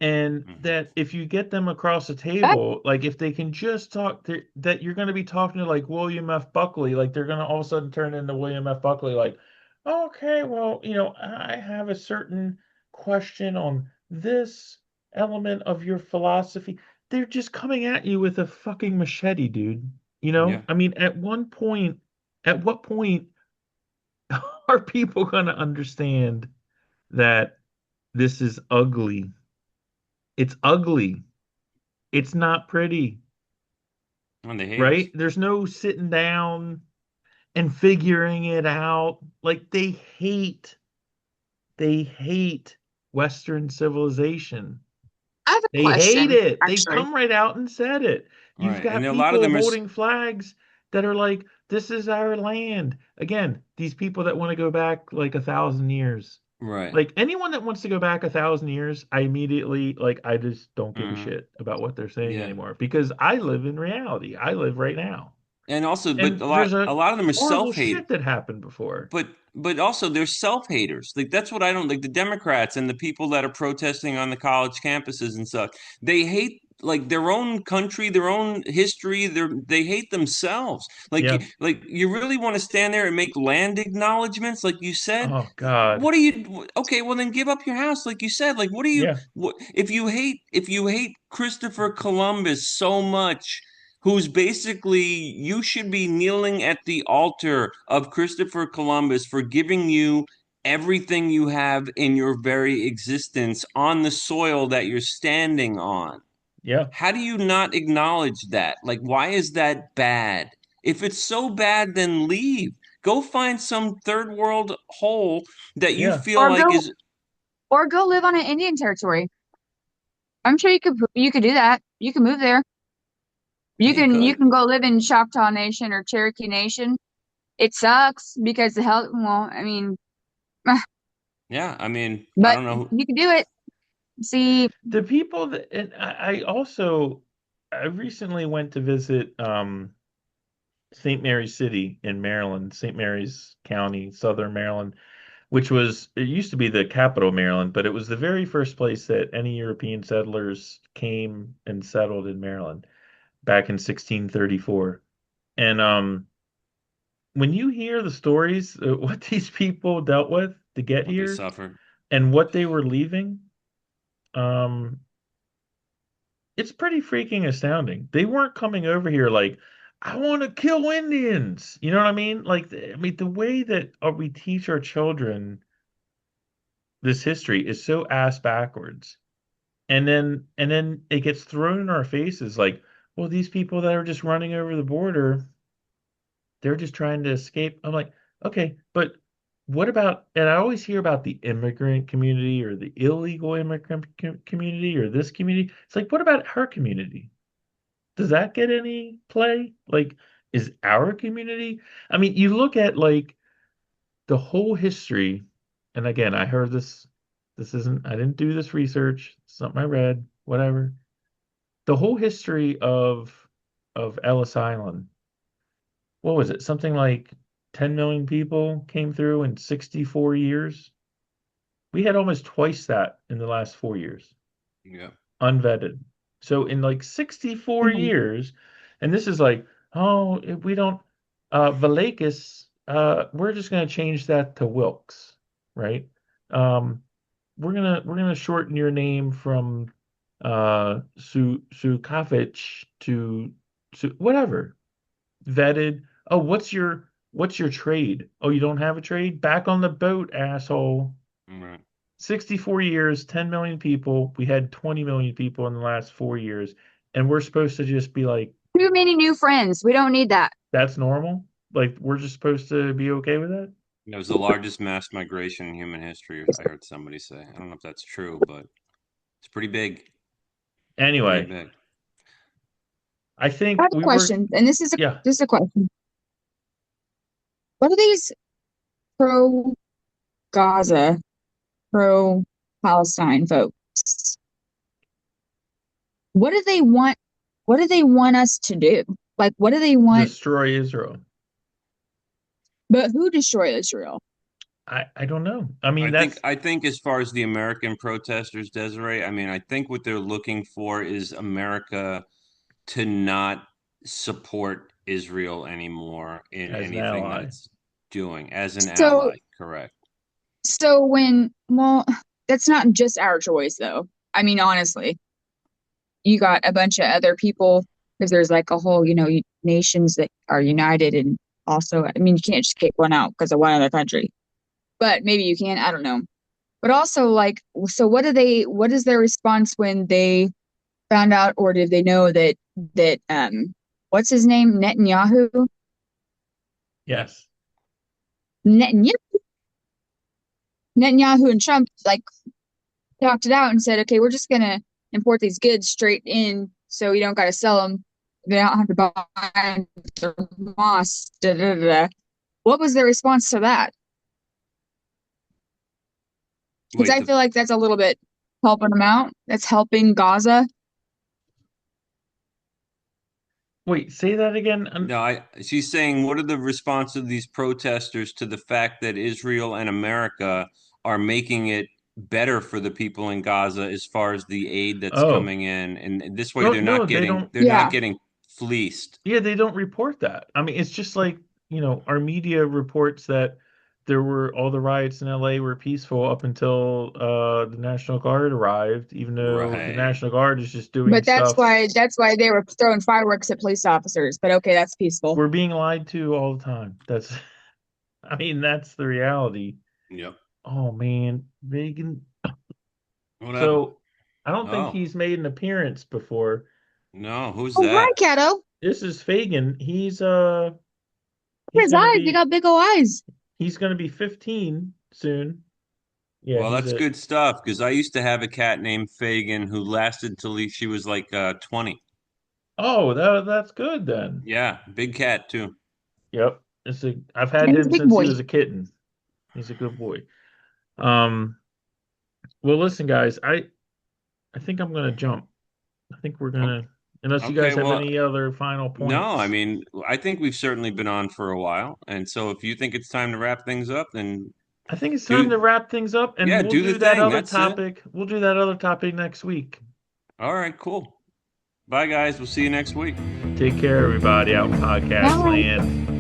And Mm-hmm. that if you get them across the That, table, like if they can just talk, that you're going to be talking to like William F. Buckley, like they're going to all of a sudden turn into William F. Buckley, like, okay, well, I have a certain question on this element of your philosophy. They're just coming at you with a fucking machete, dude. Yeah. I mean, at what point are people going to understand that this is ugly? It's ugly. It's not pretty, And they hate us. right? There's no sitting down and figuring it out. Like they hate Western civilization. I have a They hate question, it. They've actually. come right out and said it. You've Right. And got a lot of people them are, holding flags that are like, this is our land. Again, these people that want to go back like 1,000 years. right. Like anyone that wants to go back 1,000 years, I immediately like I just don't give a Mm-hmm. shit about what they're saying Yeah. anymore because I live in reality. I live right now. And also, but And there's a a lot of them are horrible self-hate. shit that happened before. But also they're self-haters. Like that's what I don't like. The Democrats and the people that are protesting on the college campuses and stuff, they hate like their own country, their own history. They hate themselves. Yeah. Like you really want to stand there and make land acknowledgments, like you said. Oh God. What do you? Okay, well then give up your house, like you said. Like what do you? Yeah. What if you hate Christopher Columbus so much? Who's basically you should be kneeling at the altar of Christopher Columbus for giving you everything you have in your very existence on the soil that you're standing on. Yeah. How do you not acknowledge that? Like, why is that bad? If it's so bad, then leave. Go find some third world hole that you Yeah. feel Or like go is or go live on an Indian territory. I'm sure you could do that. You can move there. You Yeah, you can could. go live in Choctaw Nation or Cherokee Nation. It sucks because the hell, well, I mean, Yeah, I mean, I but don't know. you can do it. See, The people that, and I also, I recently went to visit St. Mary's City in Maryland, St. Mary's County, Southern Maryland, which was, it used to be the capital of Maryland, but it was the very first place that any European settlers came and settled in Maryland back in 1634. And when you hear the stories, what these people dealt with to get What they here suffered. and what they were leaving, um, it's pretty freaking astounding. They weren't coming over here like, I want to kill Indians. You know what I mean? Like, I mean, the way that we teach our children this history is so ass backwards. And then it gets thrown in our faces like, well, these people that are just running over the border, they're just trying to escape. I'm like, okay, but what about, and I always hear about the immigrant community or the illegal immigrant community or this community. It's like, what about her community? Does that get any play? Like, is our community? I mean, you look at like the whole history, and again, I heard this. This isn't, I didn't do this research. It's something I read, whatever. The whole history of Ellis Island, what was it? Something like 10 million people came through in 64 years. We had almost twice that in the last 4 years, Yeah. unvetted. So in like 64 mhm. years, and this is like, oh, if we don't, Valakis, we're just going to change that to Wilkes, right? Um, we're gonna shorten your name from Sukavich to whatever. Vetted. Oh, what's your trade? Oh, you don't have a trade? Back on the boat, asshole. Right. 64 years, 10 million people. We had 20 million people in the last 4 years, and we're supposed to just be like, too many new friends. We don't need that. that's normal? Like we're just supposed to be okay with that? It was the largest mass migration in human history, I heard somebody say. I don't know if that's true, but it's pretty big. Pretty Anyway, big. I I think have a we were, question, and yeah, this is a question. What are these pro Gaza, pro Palestine folks? What do they want? What do they want us to do? Like, what do they want? destroy Israel. But who destroy Israel? I don't know. I mean, that's I think as far as the American protesters, Desiree, I mean, I think what they're looking for is America to not support Israel anymore in as an anything that ally. it's doing as an So, ally, correct? well, that's not just our choice, though. I mean, honestly, you got a bunch of other people because there's like a whole, nations that are united, and also, I mean, you can't just kick one out because of one other country, but maybe you can. I don't know. But also, like, so what is their response when they found out, or did they know that what's his name? Yep. Yes. Netanyahu Netanyahu and Trump like talked it out and said, okay, we're just gonna import these goods straight in, so you don't got to sell them. They don't have to buy the Hamas. Da, da, da, da. What was their response to that? Because Wait, I feel like that's a little bit helping them out. That's helping Gaza. Wait, say that again. no, she's saying what are the response of these protesters to the fact that Israel and America are making it better for the people in Gaza as far as the aid that's Oh, coming in, and this way no, no, they don't. they're not Yeah, getting fleeced. Yeah, they don't report that. I mean, it's just like, our media reports that there were all the riots in LA were peaceful up until the National Guard arrived, even though the Right. National Guard is just doing but stuff. that's why they were throwing fireworks at police officers. But okay, that's peaceful. We're being lied to all the time. That's, I mean, that's the reality. Yep. Oh man, Reagan. What happened? So I don't think Oh, he's made an appearance before. no, who's Oh, hi, that? Kato. This is Fagan. He's His gonna eyes, they be got big old eyes. he's gonna be 15 soon. Yeah, Well, he's that's a good stuff because I used to have a cat named Fagin who lasted till she was like 20. Oh, that's good then. Yeah, big cat too. Yep. I've had He's a him big since he boy. was a kitten. He's a good boy. Um, well, listen, guys, I think I'm gonna jump. I think we're O- gonna, unless you Okay, guys have well, any other final no, I points. mean, I think we've certainly been on for a while, and so if you think it's time to wrap things up, then I think it's time do, to wrap things up, and yeah, we'll do the do that thing. other That's it. topic. We'll do that other topic next week. All right, cool. Bye, guys. We'll see you next week. Take care, everybody, out in podcast Bye. land.